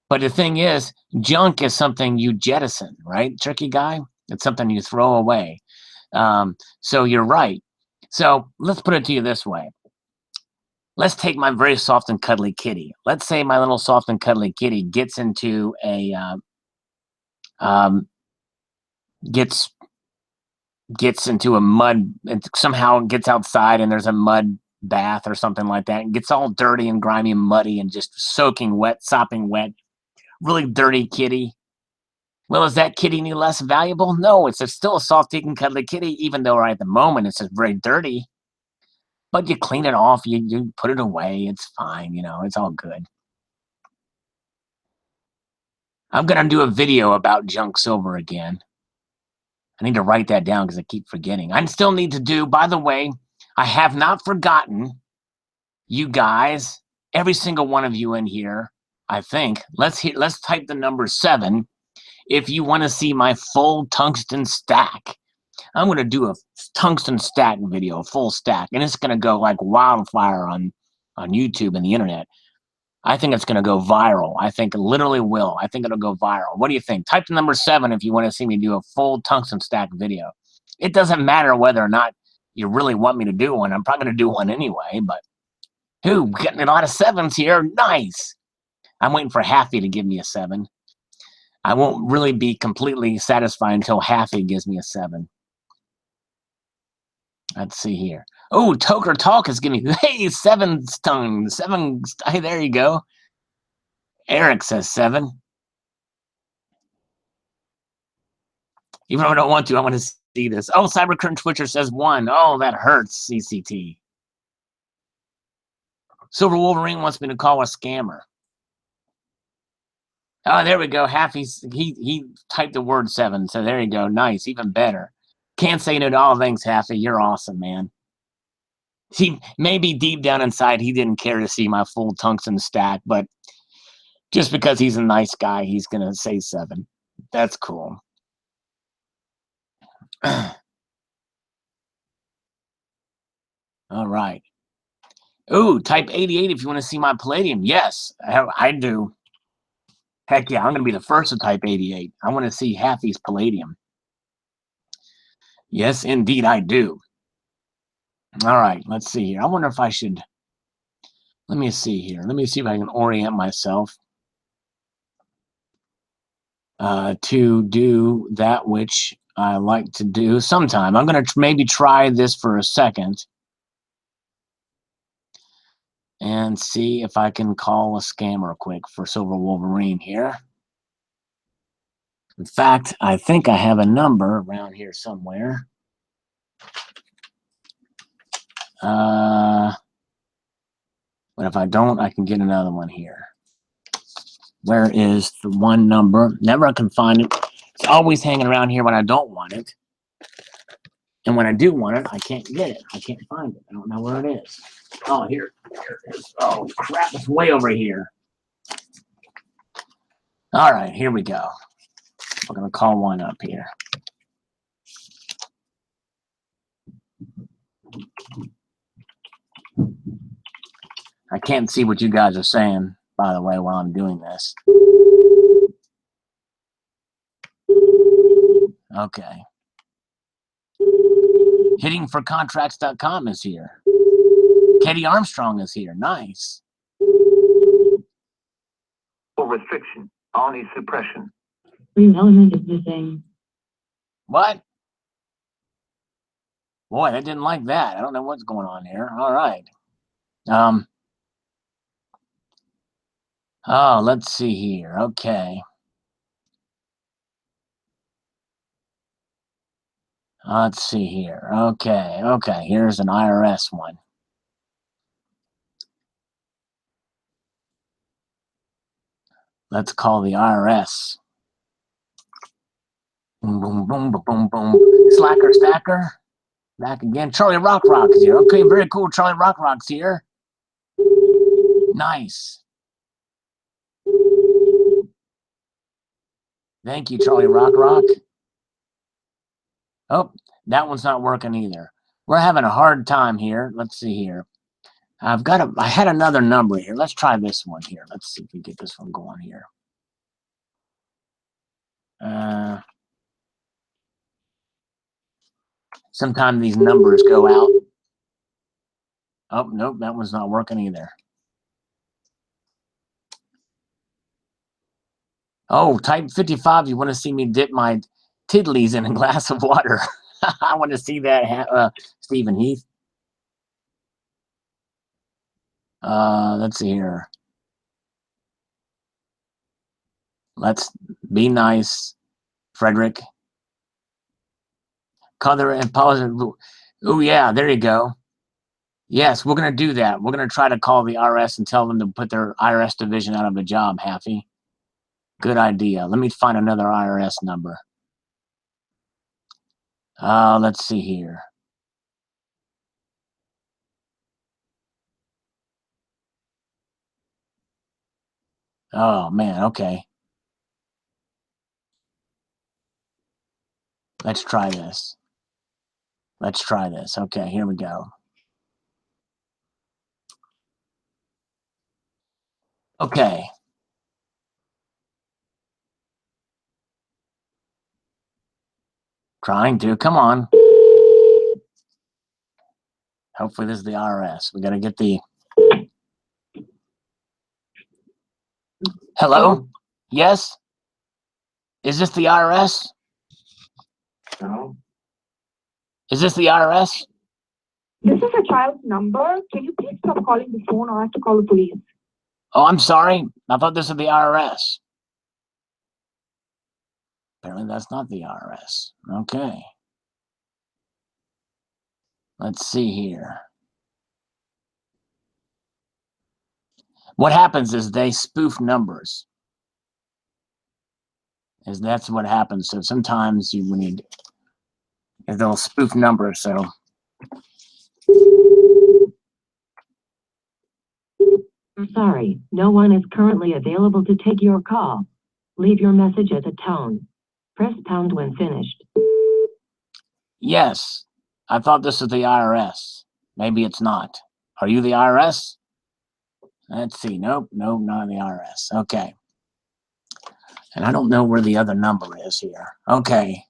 But the thing is, junk is something you jettison, right? Tricky Guy? It's something you throw away. So you're right. So let's put it to you this way. Let's take my very soft and cuddly kitty. Let's say my little soft and cuddly kitty gets into gets into a mud and somehow gets outside and there's a mud bath or something like that and gets all dirty and grimy and muddy and just soaking wet, sopping wet, really dirty kitty. Well, is that kitty any less valuable? No, it's still a soft and cuddly kitty, even though right at the moment it's just very dirty. But you clean it off, you put it away, it's fine, it's all good. I'm gonna do a video about junk silver again. I need to write that down because I keep forgetting. I still need to do, by the way, I have not forgotten you guys, every single one of you in here, I think. Let's type the number 7 if you want to see my full tungsten stack. I'm going to do a tungsten stack video, a full stack, and it's going to go like wildfire on YouTube and the internet. I think it's going to go viral. I think it literally will. I think it'll go viral. What do you think? Type the number 7 if you want to see me do a full tungsten stack video. It doesn't matter whether or not you really want me to do one. I'm probably going to do one anyway, but getting a lot of 7s here. Nice. I'm waiting for Haffy to give me a 7. I won't really be completely satisfied until Haffy gives me a 7. Let's see here. Oh, Toker Talk is giving me, hey, 7 stone. 7, hey, there you go. Eric says 7. Even though I don't want to, I want to see this. Oh, Cybercurrent Twitcher says 1. Oh, that hurts, CCT. Silver Wolverine wants me to call a scammer. Oh, there we go. He typed the word 7, so there you go. Nice, even better. Can't say no to all things, Haffy. You're awesome, man. Maybe deep down inside he didn't care to see my full tungsten stack, but just because he's a nice guy, he's gonna say 7. That's cool. All right. Ooh, type 88 if you want to see my palladium. Yes, I do. Heck yeah, I'm going to be the first to type 88. I want to see Haffy's palladium. Yes, indeed, I do. All right, let's see here. I wonder if I should... Let me see here. Let me see if I can orient myself to do that which I like to do sometime. I'm going to maybe try this for a second and see if I can call a scammer quick for Silver Wolverine here. In fact, I think I have a number around here somewhere. But if I don't, I can get another one here. Where is the one number? Never can find it. It's always hanging around here when I don't want it. And when I do want it, I can't get it. I can't find it. I don't know where it is. Oh, here it is. Oh, crap. It's way over here. All right, here we go. We're going to call one up here. I can't see what you guys are saying, by the way, while I'm doing this. Okay. Hittingforcontracts.com is here. Katie Armstrong is here. Nice. Restriction, only suppression. Green element is missing. What? Boy, I didn't like that. I don't know what's going on here. All right. Oh, let's see here. Okay. Let's see here. Okay. Here's an IRS one. Let's call the IRS. Boom, boom, boom, boom, boom, boom. Slacker Stacker. Back again. Charlie Rock is here. Okay, very cool. Charlie Rock's here. Nice. Thank you, Charlie Rock. Oh, that one's not working either. We're having a hard time here. Let's see here. I had another number here. Let's try this one here. Let's see if we get this one going here. Sometimes these numbers go out. Oh, nope, that one's not working either. Oh, type 55, you want to see me dip my tiddlies in a glass of water. I want to see that, Stephen Heath. Let's see here. Let's be nice, Frederick. Color and positive. Oh, yeah, there you go. Yes, we're going to do that. We're going to try to call the IRS and tell them to put their IRS division out of a job, Happy. Good idea. Let me find another IRS number. Let's see here. Oh, man, okay. Let's try this. Okay, here we go. Okay. Trying to. Come on. Hopefully this is the IRS. We got to get the... Hello? Yes? Is this the IRS? No. Is this the IRS? This is a child's number. Can you please stop calling the phone or I have to call the police? Oh, I'm sorry. I thought this was the IRS. Apparently that's not the IRS. Okay. Let's see here. What happens is they spoof numbers. That's what happens. So sometimes they'll spoof numbers. So I'm sorry, no one is currently available to take your call. Leave your message at the tone. Press pound when finished. yes, I thought this was the IRS. Maybe it's not. Are you the IRS? Let's see. Nope, not the IRS. Okay. And I don't know where the other number is here. Okay.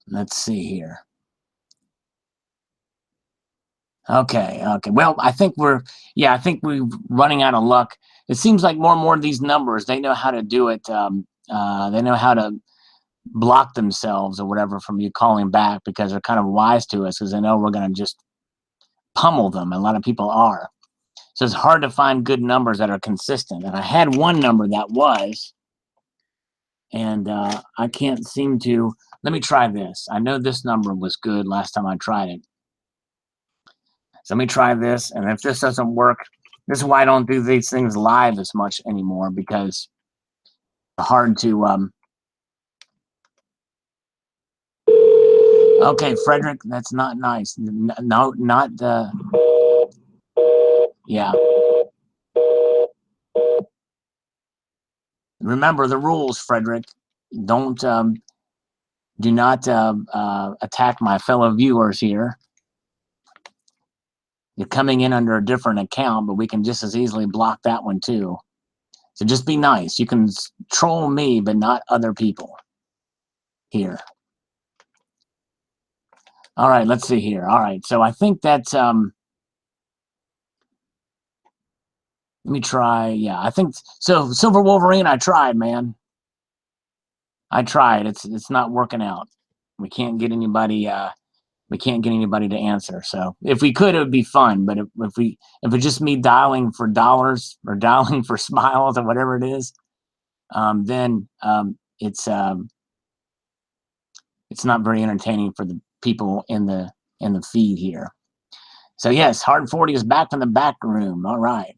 Let's see here. Okay. Well, I think we're running out of luck. It seems like more and more of these numbers, they know how to do it. They know how to block themselves or whatever from you calling back because they're kind of wise to us because they know we're going to just pummel them. And a lot of people are. So it's hard to find good numbers that are consistent. And I had one number that was, and I can't seem to. Let me try this. I know this number was good last time I tried it. So let me try this. And if this doesn't work, this is why I don't do these things live as much anymore because it's hard to. Okay, Frederick, that's not nice. No, not the. Yeah. Remember the rules, Frederick. don't do not attack my fellow viewers here. You're coming in under a different account, but we can just as easily block that one too. So just be nice. You can troll me, but not other people here. All right, let's see here. All right, so I think that's let me try. Yeah, I think so. Silver Wolverine, I tried, man. I tried. It's not working out. We can't get anybody. We can't get anybody to answer. So if we could, it would be fun. But if it's just me dialing for dollars or dialing for smiles or whatever it is, then it's not very entertaining for the people in the feed here. So yes, Hard 40 is back from the back room. All right.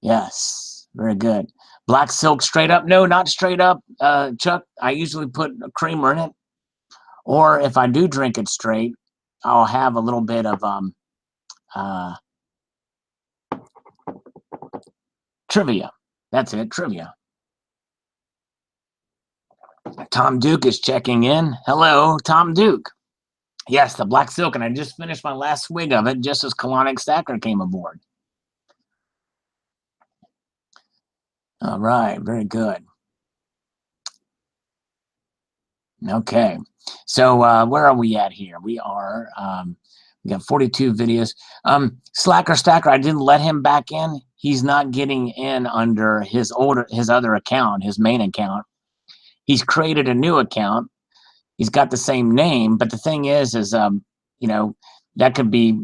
Yes, very good. Black silk straight up? No, not straight up, Chuck. I usually put a creamer in it, or if I do drink it straight, I'll have a little bit of trivia. That's it, trivia. Tom Duke is checking in. Hello, Tom Duke. Yes, the black silk, and I just finished my last swig of it just as Colonic Stacker came aboard. All right, very good. Okay, so where are we at here? We are, we got 42 videos. Slacker Stacker, I didn't let him back in. He's not getting in under his other account, his main account. He's created a new account. He's got the same name, but the thing is you know, that could be,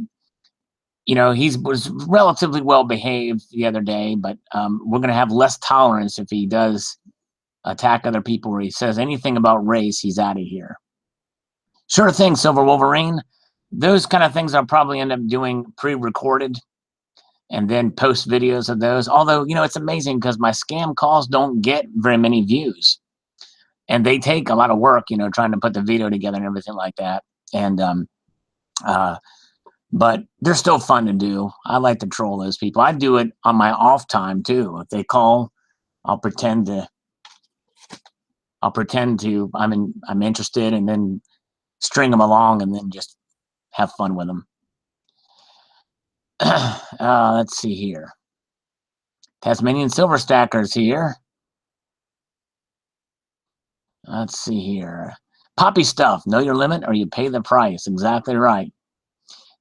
you know, he was relatively well behaved the other day, but we're going to have less tolerance if he does attack other people or he says anything about race. He's out of here. Sure thing, Silver Wolverine. Those kind of things I'll probably end up doing pre-recorded and then post videos of those. Although, you know, it's amazing because my scam calls don't get very many views. And they take a lot of work, you know, trying to put the video together and everything like that. And but they're still fun to do. I like to troll those people. I do it on my off time too. If they call, I'll pretend to I'm interested, and then string them along and then just have fun with them. Let's see here. Tasmanian Silver Stackers here. Let's see here. Poppy stuff. Know your limit or you pay the price. Exactly right.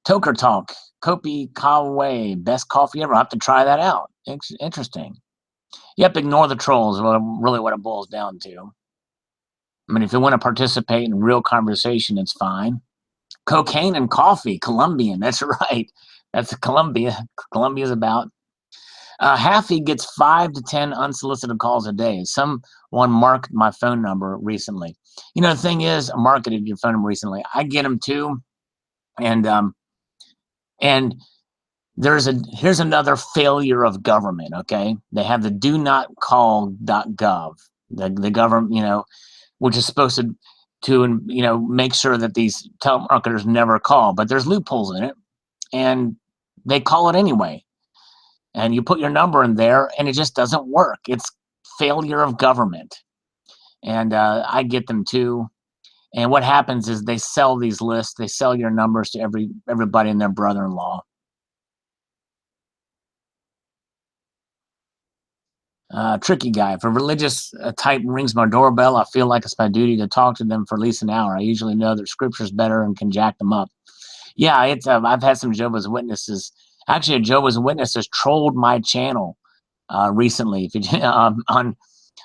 Toker Talk. Kopi Kawe. Best coffee ever. I'll have to try that out. Interesting. Yep, ignore the trolls. Really what it boils down to. I mean, if you want to participate in real conversation, it's fine. Cocaine and coffee. Colombian. That's right. That's Colombia. Colombia's about. Halfie gets 5 to 10 unsolicited calls a day. Someone marked my phone number recently. You know, the thing is, I marketed your phone number recently. I get them too, and here's another failure of government. Okay, they have the do not call.gov, the government, you know, which is supposed to you know, make sure that these telemarketers never call, but there's loopholes in it, and they call it anyway. And you put your number in there and it just doesn't work. It's failure of government. And I get them too. And what happens is they sell these lists. They sell your numbers to everybody and their brother-in-law. Tricky guy. If a religious type rings my doorbell, I feel like it's my duty to talk to them for at least an hour. I usually know their scripture's better and can jack them up. Yeah, it's I've had some Jehovah's Witnesses. Actually, a Jehovah's Witness has trolled my channel recently. If you on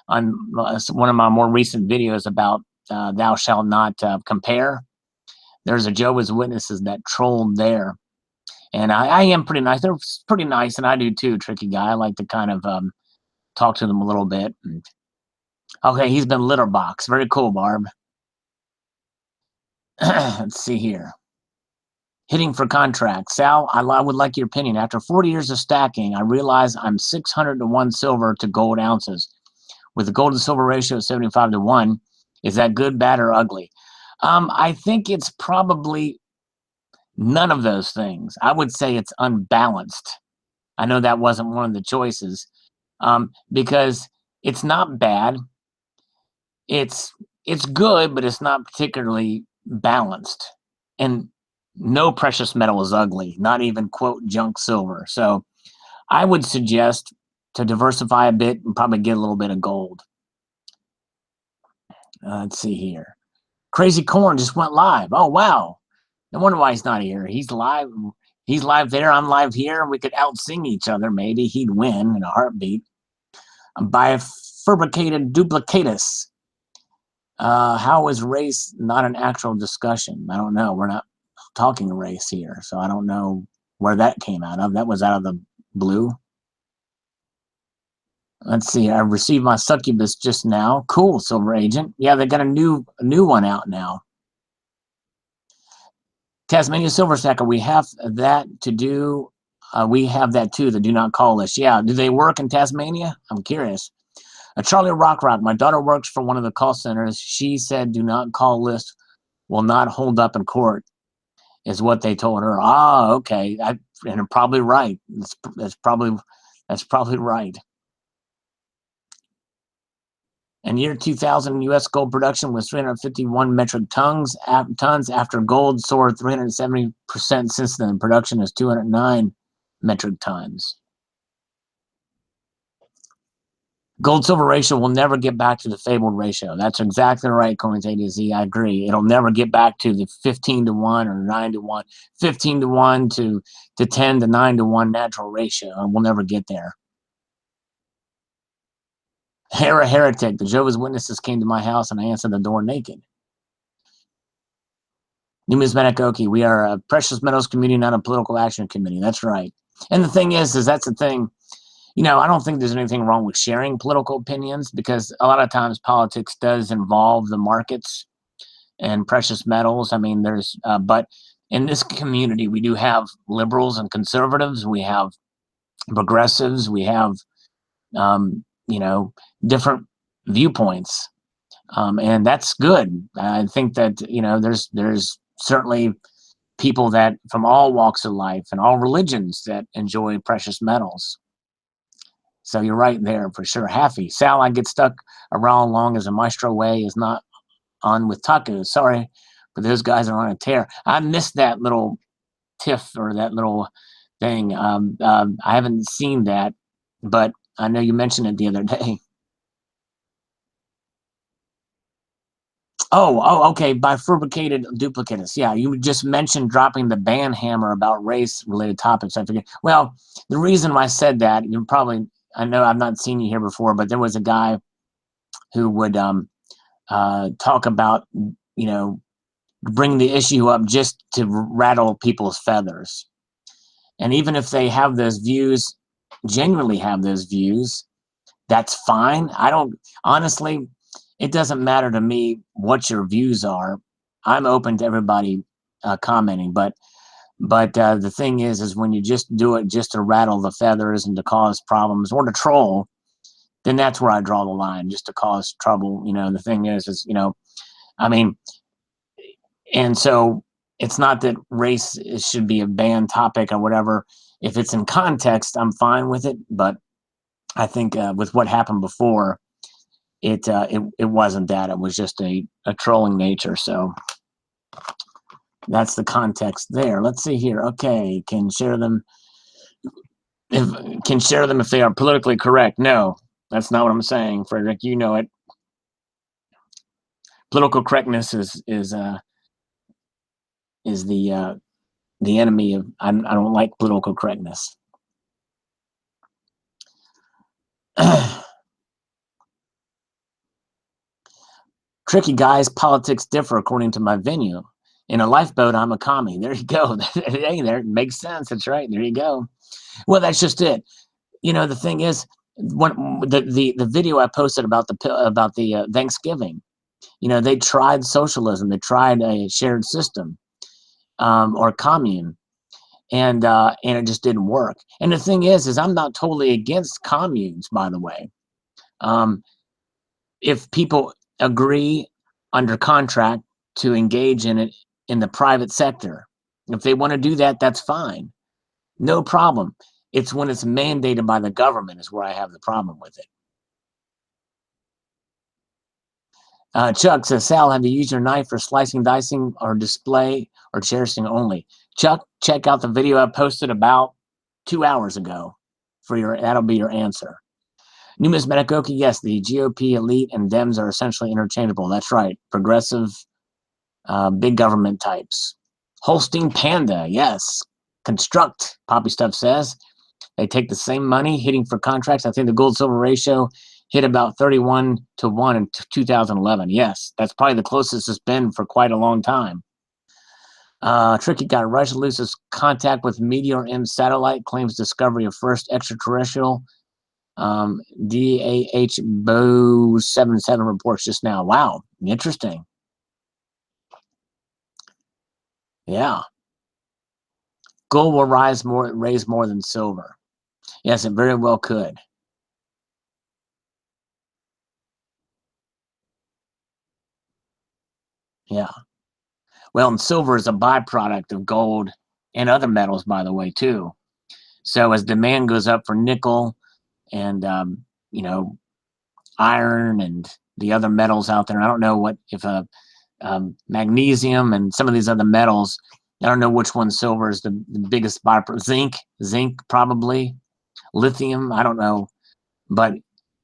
one of my more recent videos about thou shalt not compare, there's a Jehovah's Witnesses that trolled there, and I am pretty nice. They're pretty nice, and I do too. Tricky guy. I like to kind of talk to them a little bit. Okay, he's been litter box. Very cool, Barb. Let's see here. Hitting for contract. Sal, I would like your opinion. After 40 years of stacking, I realize I'm 600 to 1 silver to gold ounces. With the gold to silver ratio of 75 to 1, is that good, bad, or ugly? I think it's probably none of those things. I would say it's unbalanced. I know that wasn't one of the choices because It's not bad. It's good, but it's not particularly balanced. And no precious metal is ugly, not even quote junk silver. So I would suggest to diversify a bit and probably get a little bit of gold. Let's see here. Crazy Corn just went live. Oh wow. No wonder why he's not here. He's live. He's live there. I'm live here. We could out-sing each other. Maybe he'd win in a heartbeat. Bifurcated duplicatus. How is race not an actual discussion? I don't know. We're not talking race here, so I don't know where that came out of. That was out of the blue. Let's see. I received my succubus just now. Cool, Silver Agent. Yeah, they got a new one out now. Tasmania Silver Stacker. We have that to do. We have that too. The do not call list. Yeah. Do they work in Tasmania? I'm curious. Charlie Rock. My daughter works for one of the call centers. She said do not call list will not hold up in court, is what they told her. Ah, okay. And I'm probably right. That's probably right. In year 2000, U.S. gold production was 351 metric tons after gold soared 370% since then. Production is 209 metric tons. Gold-silver ratio will never get back to the fabled ratio. That's exactly right, Coins A to Z. I agree. It'll never get back to the 15 to 1 or 9 to 1, 15 to 1 to 10 to 9 to 1 natural ratio. We'll never get there. Heretic. The Jehovah's Witnesses came to my house and I answered the door naked. Numismatic Okie. We are a precious metals community, not a political action committee. That's right. And the thing is that's the thing. You know, I don't think there's anything wrong with sharing political opinions because a lot of times politics does involve the markets and precious metals. I mean, but in this community, we do have liberals and conservatives. We have progressives. We have, different viewpoints. And that's good. I think that, there's certainly people that from all walks of life and all religions that enjoy precious metals. So you're right there for sure. Happy. Sal, I get stuck around long as a maestro way is not on with tacos. Sorry, but those guys are on a tear. I missed that little tiff or that little thing. I haven't seen that, but I know you mentioned it the other day. Okay. Bifurcated duplicatus. Yeah, you just mentioned dropping the ban hammer about race-related topics. I forget. Well, the reason why I said that, I know I've not seen you here before, but there was a guy who would talk about, bring the issue up just to rattle people's feathers. And even if they have those views, genuinely have those views, that's fine. Honestly, it doesn't matter to me what your views are. I'm open to everybody commenting, but the thing is when you just do it just to rattle the feathers and to cause problems or to troll, then that's where I draw the line, just to cause trouble. The thing is, I mean, and so it's not that race should be a banned topic or whatever. If it's in context, I'm fine with it. But I think with what happened before, it wasn't that. It was just a trolling nature. So that's the context there. Let's see here. Okay, can share them if they are politically correct. No, that's not what I'm saying, Frederick. You know it. Political correctness is the enemy of. I don't like political correctness. Tricky guys, politics differ according to my venue. In a lifeboat, I'm a commie. There you go. Hey, there, it makes sense. That's right. There you go. Well, that's just it. The thing is, when the video I posted about the Thanksgiving, they tried socialism, they tried a shared system, or commune, and it just didn't work. And the thing is I'm not totally against communes, by the way. If people agree under contract to engage in it in the private sector, if they want to do that, that's fine. No problem. It's when it's mandated by the government is where I have the problem with it. Chuck says, Sal, have you used your knife for slicing, dicing, or display, or cherishing only? Chuck, check out the video I posted about 2 hours ago. That'll be your answer. Numismatics, yes, the GOP elite and Dems are essentially interchangeable. That's right. Progressive, big government types. Holstein Panda, yes. Construct, Poppy Stuff says. They take the same money hitting for contracts. I think the gold silver ratio hit about 31 to 1 in 2011. Yes, that's probably the closest it's been for quite a long time. Tricky guy, Russia loses contact with Meteor M satellite, claims discovery of first extraterrestrial. DAH Bo 77 reports just now. Wow, interesting. Yeah. Gold will raise more than silver. Yes, it very well could. Yeah. Well, and silver is a byproduct of gold and other metals, by the way, too. So as demand goes up for nickel and iron and the other metals out there, I don't know what if magnesium and some of these other metals. I don't know which one silver is the biggest byproduct. Zinc probably, lithium. I don't know, but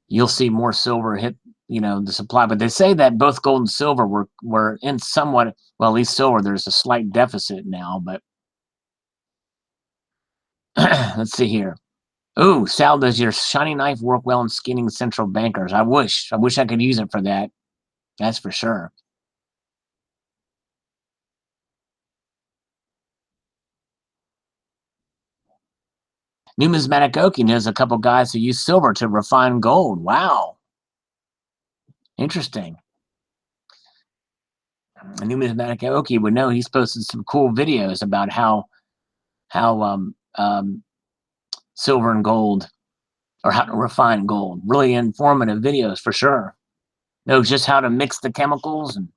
you'll see more silver hit the supply. But they say that both gold and silver were in somewhat, well, at least silver. There's a slight deficit now, but let's see here. Ooh, Sal, does your shiny knife work well in skinning central bankers? I wish I could use it for that. That's for sure. Numismatic Oki knows a couple guys who use silver to refine gold. Wow. Interesting. Numismatic Oki would know. He's posted some cool videos about how silver and gold, or how to refine gold. Really informative videos for sure. Knows just how to mix the chemicals and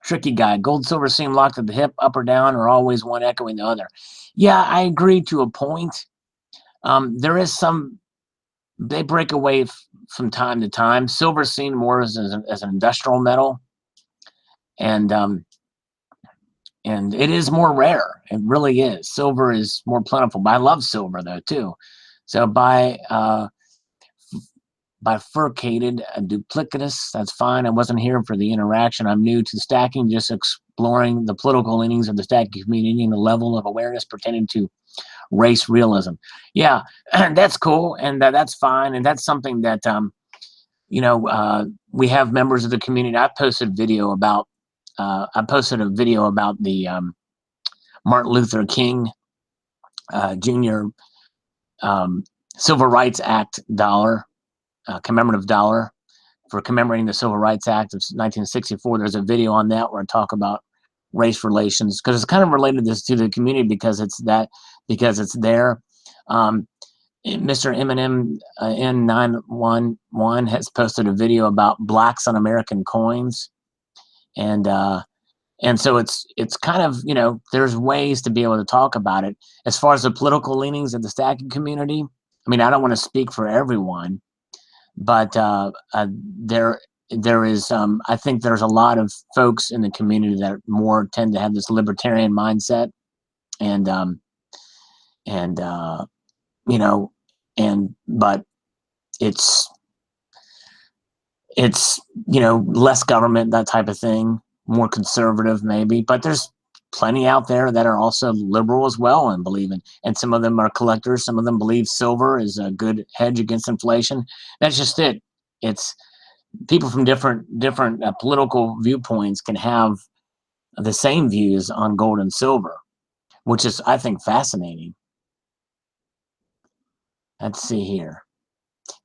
tricky guy. Gold, silver seem locked at the hip, up or down, or always one echoing the other. Yeah, I agree to a point. There is some, they break away from time to time. Silver seen more as an industrial metal, and it is more rare. It really is. Silver is more plentiful, but I love silver though too. So bifurcated, duplicitous, that's fine. I wasn't here for the interaction. I'm new to stacking, just exploring the political leanings of the stacking community and the level of awareness pertaining to race realism. Yeah, that's cool, and that's fine, and that's something that we have members of the community. I posted a video about the Martin Luther King Jr. Civil Rights Act dollar, commemorative dollar for commemorating the Civil Rights Act of 1964. There's a video on that where I talk about race relations, because it's kind of related to the community because it's there. Mr. Eminem N911 has posted a video about blacks on American coins, and so it's kind of, there's ways to be able to talk about it. As far as the political leanings of the stacking community, I mean, I don't want to speak for everyone, but there is, I think there's a lot of folks in the community that more tend to have this libertarian mindset, and but it's less government, that type of thing, more conservative maybe, but there's plenty out there that are also liberal as well and believe in, and some of them are collectors. Some of them believe silver is a good hedge against inflation. That's just it. It's people from different political viewpoints can have the same views on gold and silver, which is, I think, fascinating. Let's see here.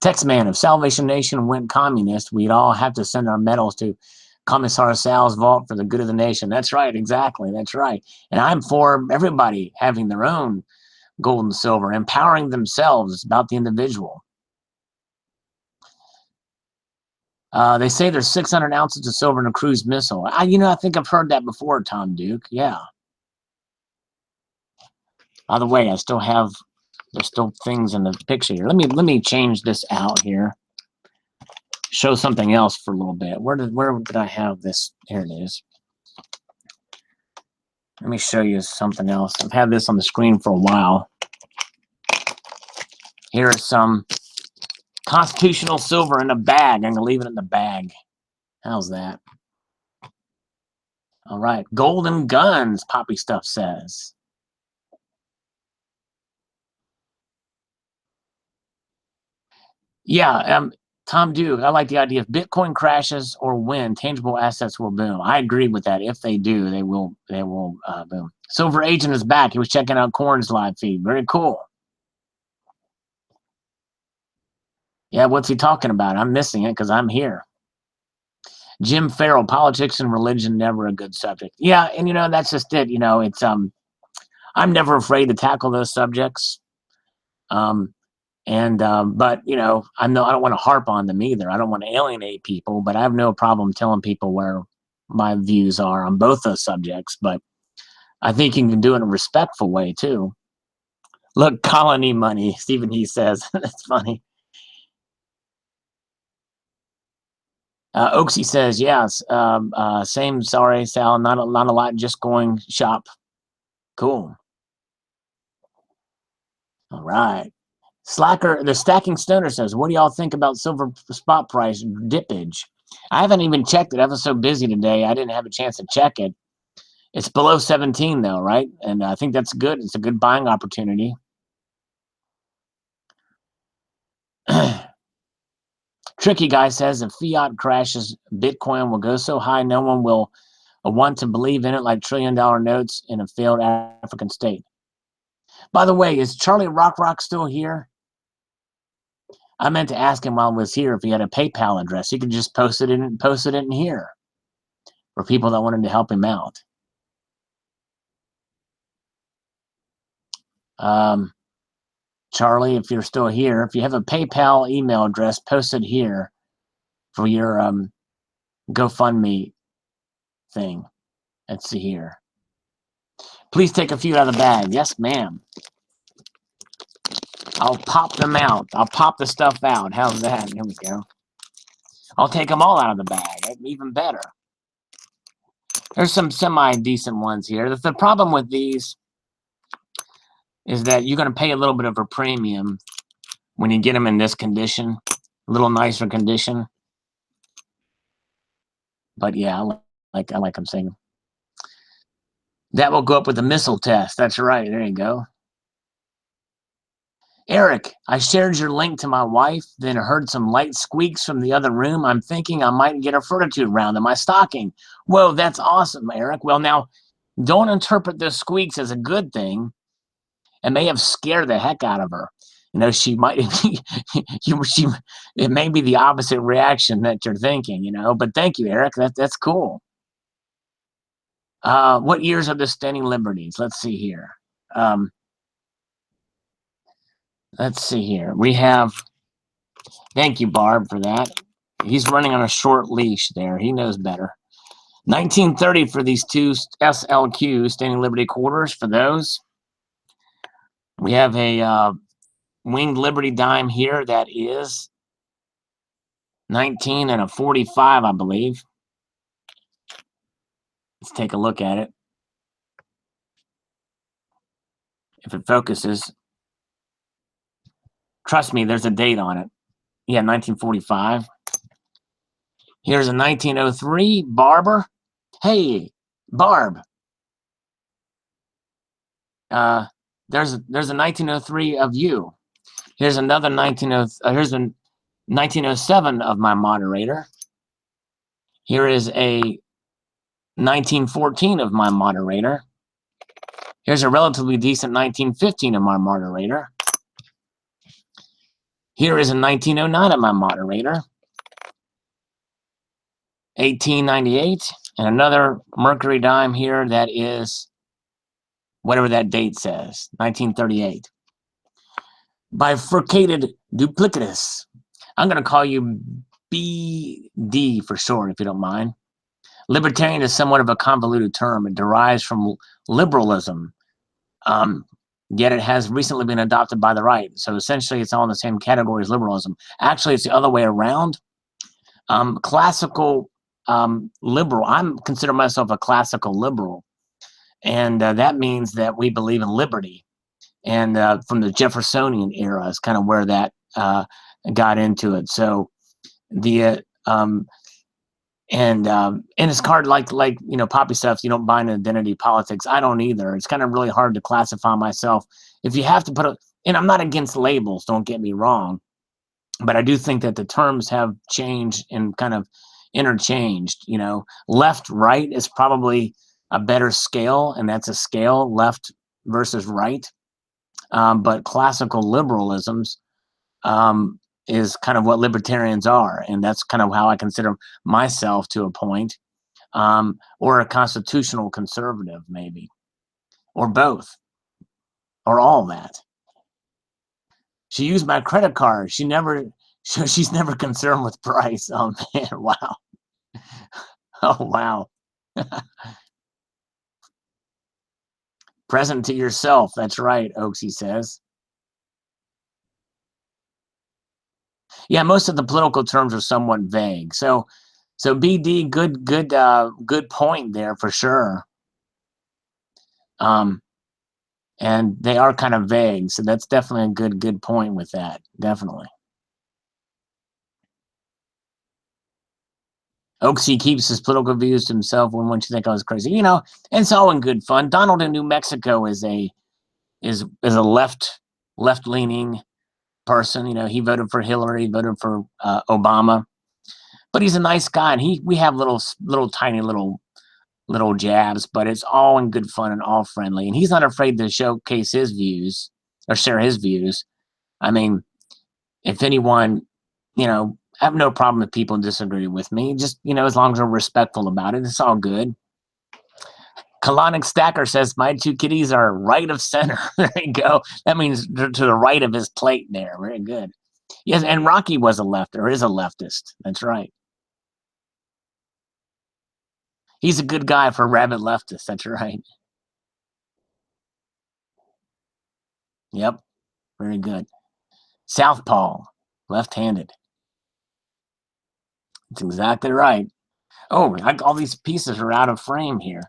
Textman, if Salvation Nation went communist, we'd all have to send our medals to Commissar Sal's vault for the good of the nation. That's right, exactly. That's right. And I'm for everybody having their own gold and silver, empowering themselves. It's about the individual. They say there's 600 ounces of silver in a cruise missile. I think I've heard that before, Tom Duke. Yeah. By the way, I still have There's still things in the picture here. Let me change this out here. Show something else for a little bit. Where did I have this? Here it is. Let me show you something else. I've had this on the screen for a while. Here is some constitutional silver in a bag. I'm going to leave it in the bag. How's that? All right. Golden guns, Poppy Stuff says. Yeah, Tom Duke, I like the idea. If Bitcoin crashes or when, tangible assets will boom. I agree with that. If they do, they will boom. Silver Agent is back. He was checking out Corn's live feed. Very cool. Yeah, what's he talking about? I'm missing it because I'm here. Jim Farrell, politics and religion, never a good subject. Yeah, and that's just it. It's I'm never afraid to tackle those subjects. But I don't want to harp on them either. I don't want to alienate people, but I have no problem telling people where my views are on both those subjects. But I think you can do it in a respectful way too. Look, colony money, Stephen He says. That's funny. Oaksy says, yes, same, sorry, Sal, not a lot, just going shop. Cool. All right. Slacker, the Stacking Stoner says, what do y'all think about silver spot price dippage? I haven't even checked it. I was so busy today, I didn't have a chance to check it. It's below 17 though, right? And I think that's good. It's a good buying opportunity. Tricky Guy says if fiat crashes, Bitcoin will go so high no one will want to believe in it, like $1 trillion notes in a failed African state. By the way, is Charlie Rock still here? I meant to ask him while I was here if he had a PayPal address. He could just post it in here for people that wanted to help him out. Charlie, if you're still here, if you have a PayPal email address, post it here for your GoFundMe thing. Let's see here. Please take a few out of the bag. Yes, ma'am. I'll pop them out. I'll pop the stuff out. How's that? Here we go. I'll take them all out of the bag. Even better. There's some semi-decent ones here. The problem with these is that you're going to pay a little bit of a premium when you get them in this condition. A little nicer condition. But yeah, I like them saying. That will go up with the missile test. That's right. There you go. Eric, I shared your link to my wife, then heard some light squeaks from the other room. I'm thinking I might get a fortitude round in my stocking. Whoa, that's awesome, Eric. Well, now, don't interpret those squeaks as a good thing. It may have scared the heck out of her. She might, it may be the opposite reaction that you're thinking, but thank you, Eric. That's cool. What years are the standing liberties? Let's see here. Let's see here. We have, thank you, Barb, for that. He's running on a short leash there. He knows better. 1930 for these two SLQ, Standing Liberty Quarters, for those. We have a Winged Liberty dime here that is 19 and a 45, I believe. Let's take a look at it. If it focuses. Trust me, there's a date on it. Yeah, 1945. Here's a 1903 Barber. Hey, Barb. There's a 1903 of you. Here's another here's a 1907 of my moderator. Here is a 1914 of my moderator. Here's a relatively decent 1915 of my moderator. Here is a 1909 of my moderator. 1898, and another Mercury dime here that is whatever that date says, 1938. Bifurcated duplicitous. I'm going to call you BD for short, if you don't mind. Libertarian is somewhat of a convoluted term. It derives from liberalism. yet it has recently been adopted by the right. So essentially, it's all in the same category as liberalism. Actually, it's the other way around. Classical liberal. I'm consider myself a classical liberal, and that means that we believe in liberty. And from the Jeffersonian era is kind of where that got into it. So the and it's hard, like poppy stuff. You don't buy an identity politics. I don't either. It's kind of really hard to classify myself. If you have to put and I'm not against labels. Don't get me wrong, but I do think that the terms have changed and kind of interchanged. Left right is probably a better scale, and that's a scale, left versus right. But classical liberalisms is kind of what libertarians are, and that's kind of how I consider myself to a point, or a constitutional conservative, maybe, or both, or all that. She used my credit card. She's never concerned with price. Oh man, wow. Oh wow. Present to yourself. That's right, Oaksy says. Yeah, most of the political terms are somewhat vague. So BD, good point there for sure. And they are kind of vague, so that's definitely a good point with that. Definitely. Oaksy keeps his political views to himself. When wouldn't you think I was crazy? And it's all in good fun. Donald in New Mexico is a left-leaning person. He voted for Hillary, voted for Obama, but he's a nice guy, and we have little tiny little jabs, but it's all in good fun and all friendly. And he's not afraid to showcase his views or share his views. I mean, if anyone, I have no problem if people disagree with me. Just, as long as we're respectful about it, it's all good. Colonic Stacker says, my two kitties are right of center. There you go. That means to the right of his plate there. Very good. Yes, and Rocky was a is a leftist. That's right. He's a good guy for rabid leftists. That's right. Yep. Very good. Southpaw, left-handed. That's exactly right. Oh, all these pieces are out of frame here.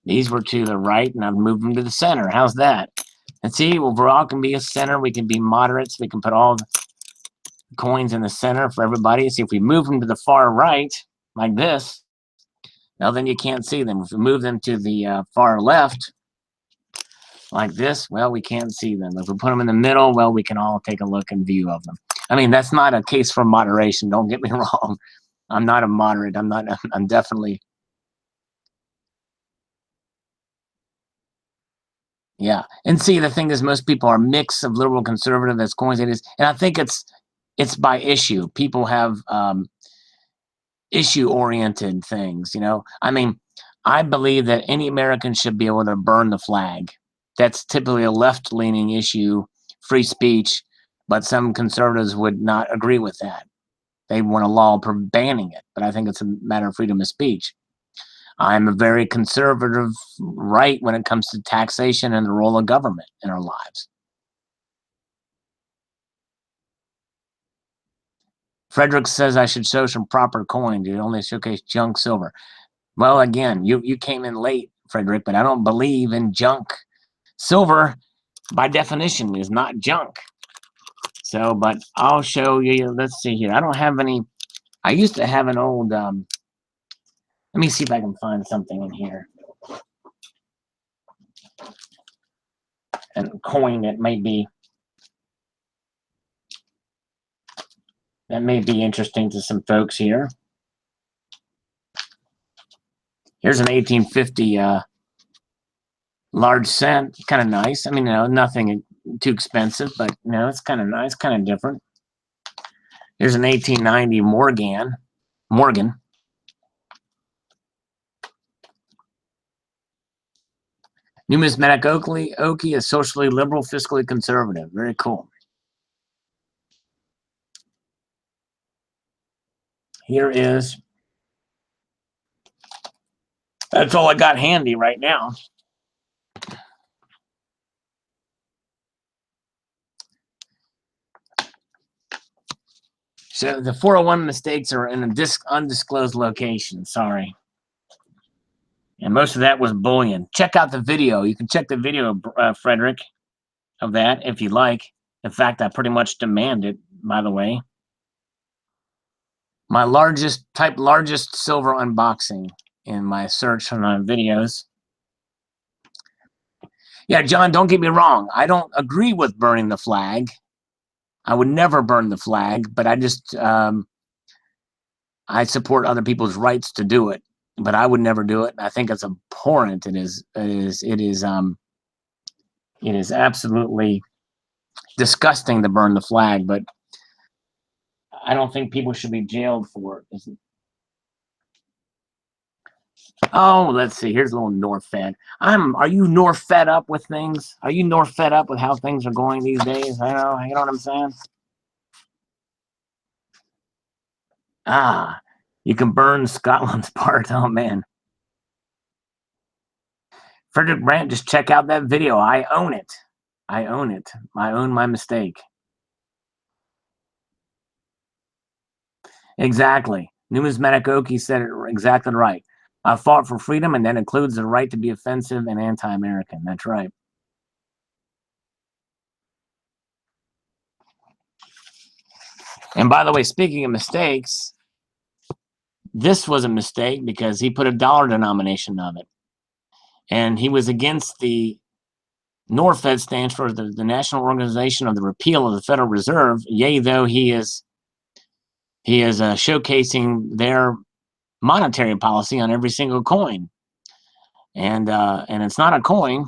These were to the right, and I've moved them to the center. How's that? And see, overall can be a center. We can be moderates. We can put all the coins in the center for everybody. See, if we move them to the far right, like this, now then you can't see them. If we move them to the far left, like this, well, we can't see them. If we put them in the middle, well, we can all take a look and view of them. I mean, that's not a case for moderation. Don't get me wrong. I'm not a moderate. I'm definitely. Yeah. And see, the thing is, most people are a mix of liberal conservative as coins it is. And I think it's by issue. People have issue-oriented things, I mean, I believe that any American should be able to burn the flag. That's typically a left-leaning issue, free speech, but some conservatives would not agree with that. They want a law banning it, but I think it's a matter of freedom of speech. I'm a very conservative right when it comes to taxation and the role of government in our lives. Frederick says I should show some proper coin. You only showcase junk silver. Well, again, you came in late, Frederick, but I don't believe in junk. Silver, by definition, is not junk. So, but I'll show you. Let's see here. I don't have any. I used to have an old. Let me see if I can find something in here. A coin that may be interesting to some folks here. Here's an 1850 large cent, kind of nice. I mean, nothing too expensive, but it's kind of nice, kind of different. Here's an 1890 Morgan. Numismatic Oakie is socially liberal, fiscally conservative. Very cool. Here is. That's all I got handy right now. So the 401 mistakes are in a undisclosed location. Sorry. And most of that was bullion. Check out the video. You can check the video, Frederick, of that if you like. In fact, I pretty much demand it, by the way. My largest silver unboxing in my search on videos. Yeah, John, don't get me wrong. I don't agree with burning the flag. I would never burn the flag, but I just I support other people's rights to do it, but I would never do it. I think it's abhorrent. It is absolutely disgusting to burn the flag, but I don't think people should be jailed for it. Oh, let's see. Here's a little North Fed. Are you North Fed up with things? Are you North Fed up with how things are going these days? I know, you know what I'm saying? Ah, you can burn Scotland's part. Oh man. Frederick Brandt, just check out that video. I own it. I own it. I own my mistake. Exactly. Numismatic Oki said it exactly right. I fought for freedom, and that includes the right to be offensive and anti-American. That's right. And by the way, speaking of mistakes, this was a mistake because he put a dollar denomination of it. And he was against the NORFED, stands for the National Organization of the Repeal of the Federal Reserve. Yea, though he is showcasing their monetary policy on every single coin. And it's not a coin,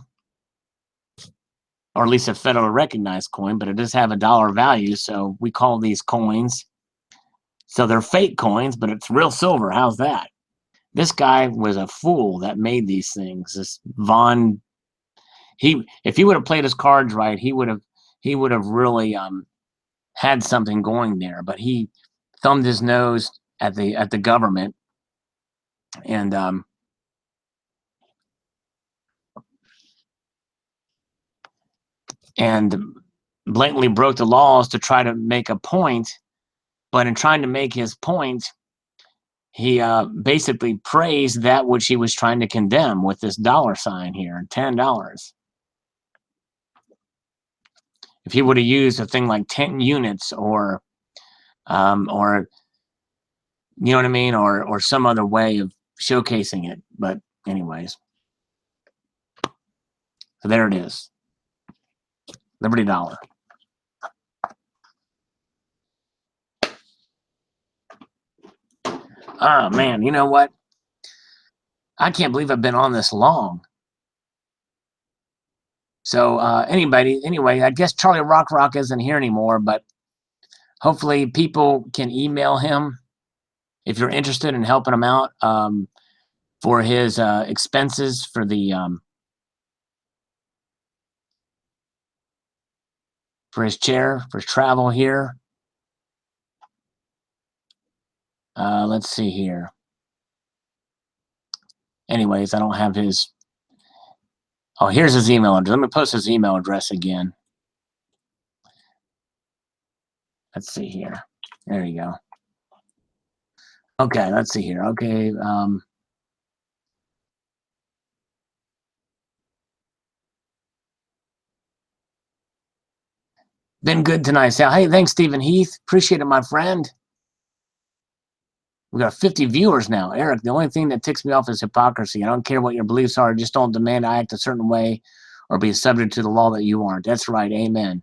or at least a federally recognized coin, but it does have a dollar value. So we call these coins. So they're fake coins, but it's real silver. How's that? This guy was a fool that made these things. This Von, if he would have played his cards right, he would have really had something going there. But he thumbed his nose at the government, and blatantly broke the laws to try to make a point. But in trying to make his point, he basically praised that which he was trying to condemn with this dollar sign here, $10. If he would have used a thing like 10 units or you know what I mean, or some other way of showcasing it. But anyways, so there it is, Liberty Dollar. Oh man, you know what? I can't believe I've been on this long. So anyway, I guess Charlie Rock isn't here anymore, but hopefully people can email him if you're interested in helping him out for his expenses for the for his chair, for his travel here. Let's see here. Anyways, I don't have his. Oh, here's his email address. Let me post his email address again. Let's see here. There you go. Okay, let's see here. Okay. Been good tonight, Sal. Hey, thanks, Stephen Heath. Appreciate it, my friend. We got 50 viewers now. Eric, the only thing that ticks me off is hypocrisy. I don't care what your beliefs are. Just don't demand I act a certain way or be subject to the law that you aren't. That's right. Amen.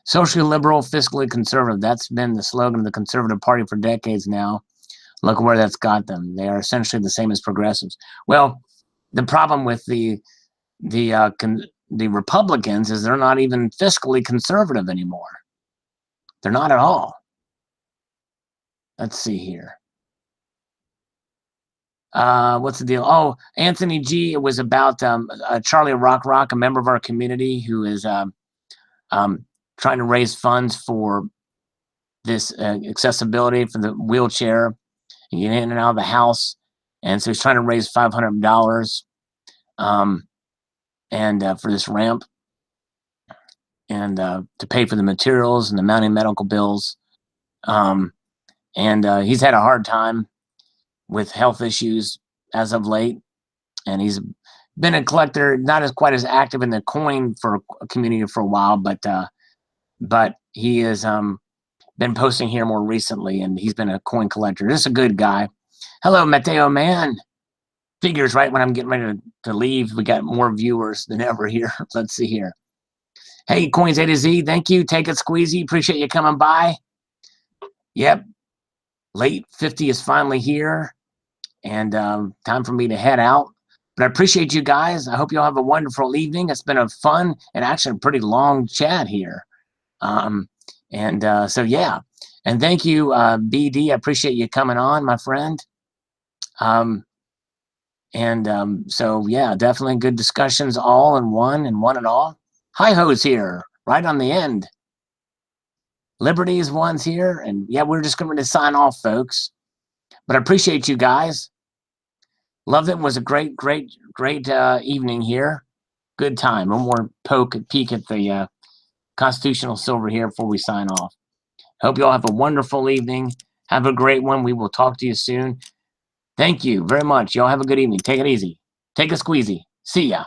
Socially liberal, fiscally conservative. That's been the slogan of the Conservative Party for decades now. Look where that's got them. They are essentially the same as progressives. Well, the problem with the Republicans is they're not even fiscally conservative anymore. They're not at all. Let's see here. What's the deal? Oh, Anthony G. It was about Charlie Rock, a member of our community who is trying to raise funds for this accessibility for the wheelchair and get in and out of the house. And so he's trying to raise $500 and for this ramp and to pay for the materials and the mounting medical bills. And he's had a hard time with health issues as of late, and he's been a collector, not as quite as active in the coin for a community for a while, but he has been posting here more recently, and he's been a coin collector. Just a good guy. Hello, Mateo, man. Figures right when I'm getting ready to leave. We got more viewers than ever here. Let's see here. Hey, Coins A to Z, thank you. Take it, Squeezy. Appreciate you coming by. Yep. Late 50 is finally here, and time for me to head out. But I appreciate you guys. I hope you all have a wonderful evening. It's been a fun and actually a pretty long chat here. So, yeah. And thank you, BD. I appreciate you coming on, my friend. So, yeah, definitely good discussions all in one and one and all. Hi-ho's here, right on the end. Liberty's one's here. And, yeah, we're just going to sign off, folks. But I appreciate you guys. Loved it. It was a great evening here. Good time. One more peek at the Constitutional Silver here before we sign off. Hope you all have a wonderful evening. Have a great one. We will talk to you soon. Thank you very much. Y'all have a good evening. Take it easy. Take a squeezy. See ya.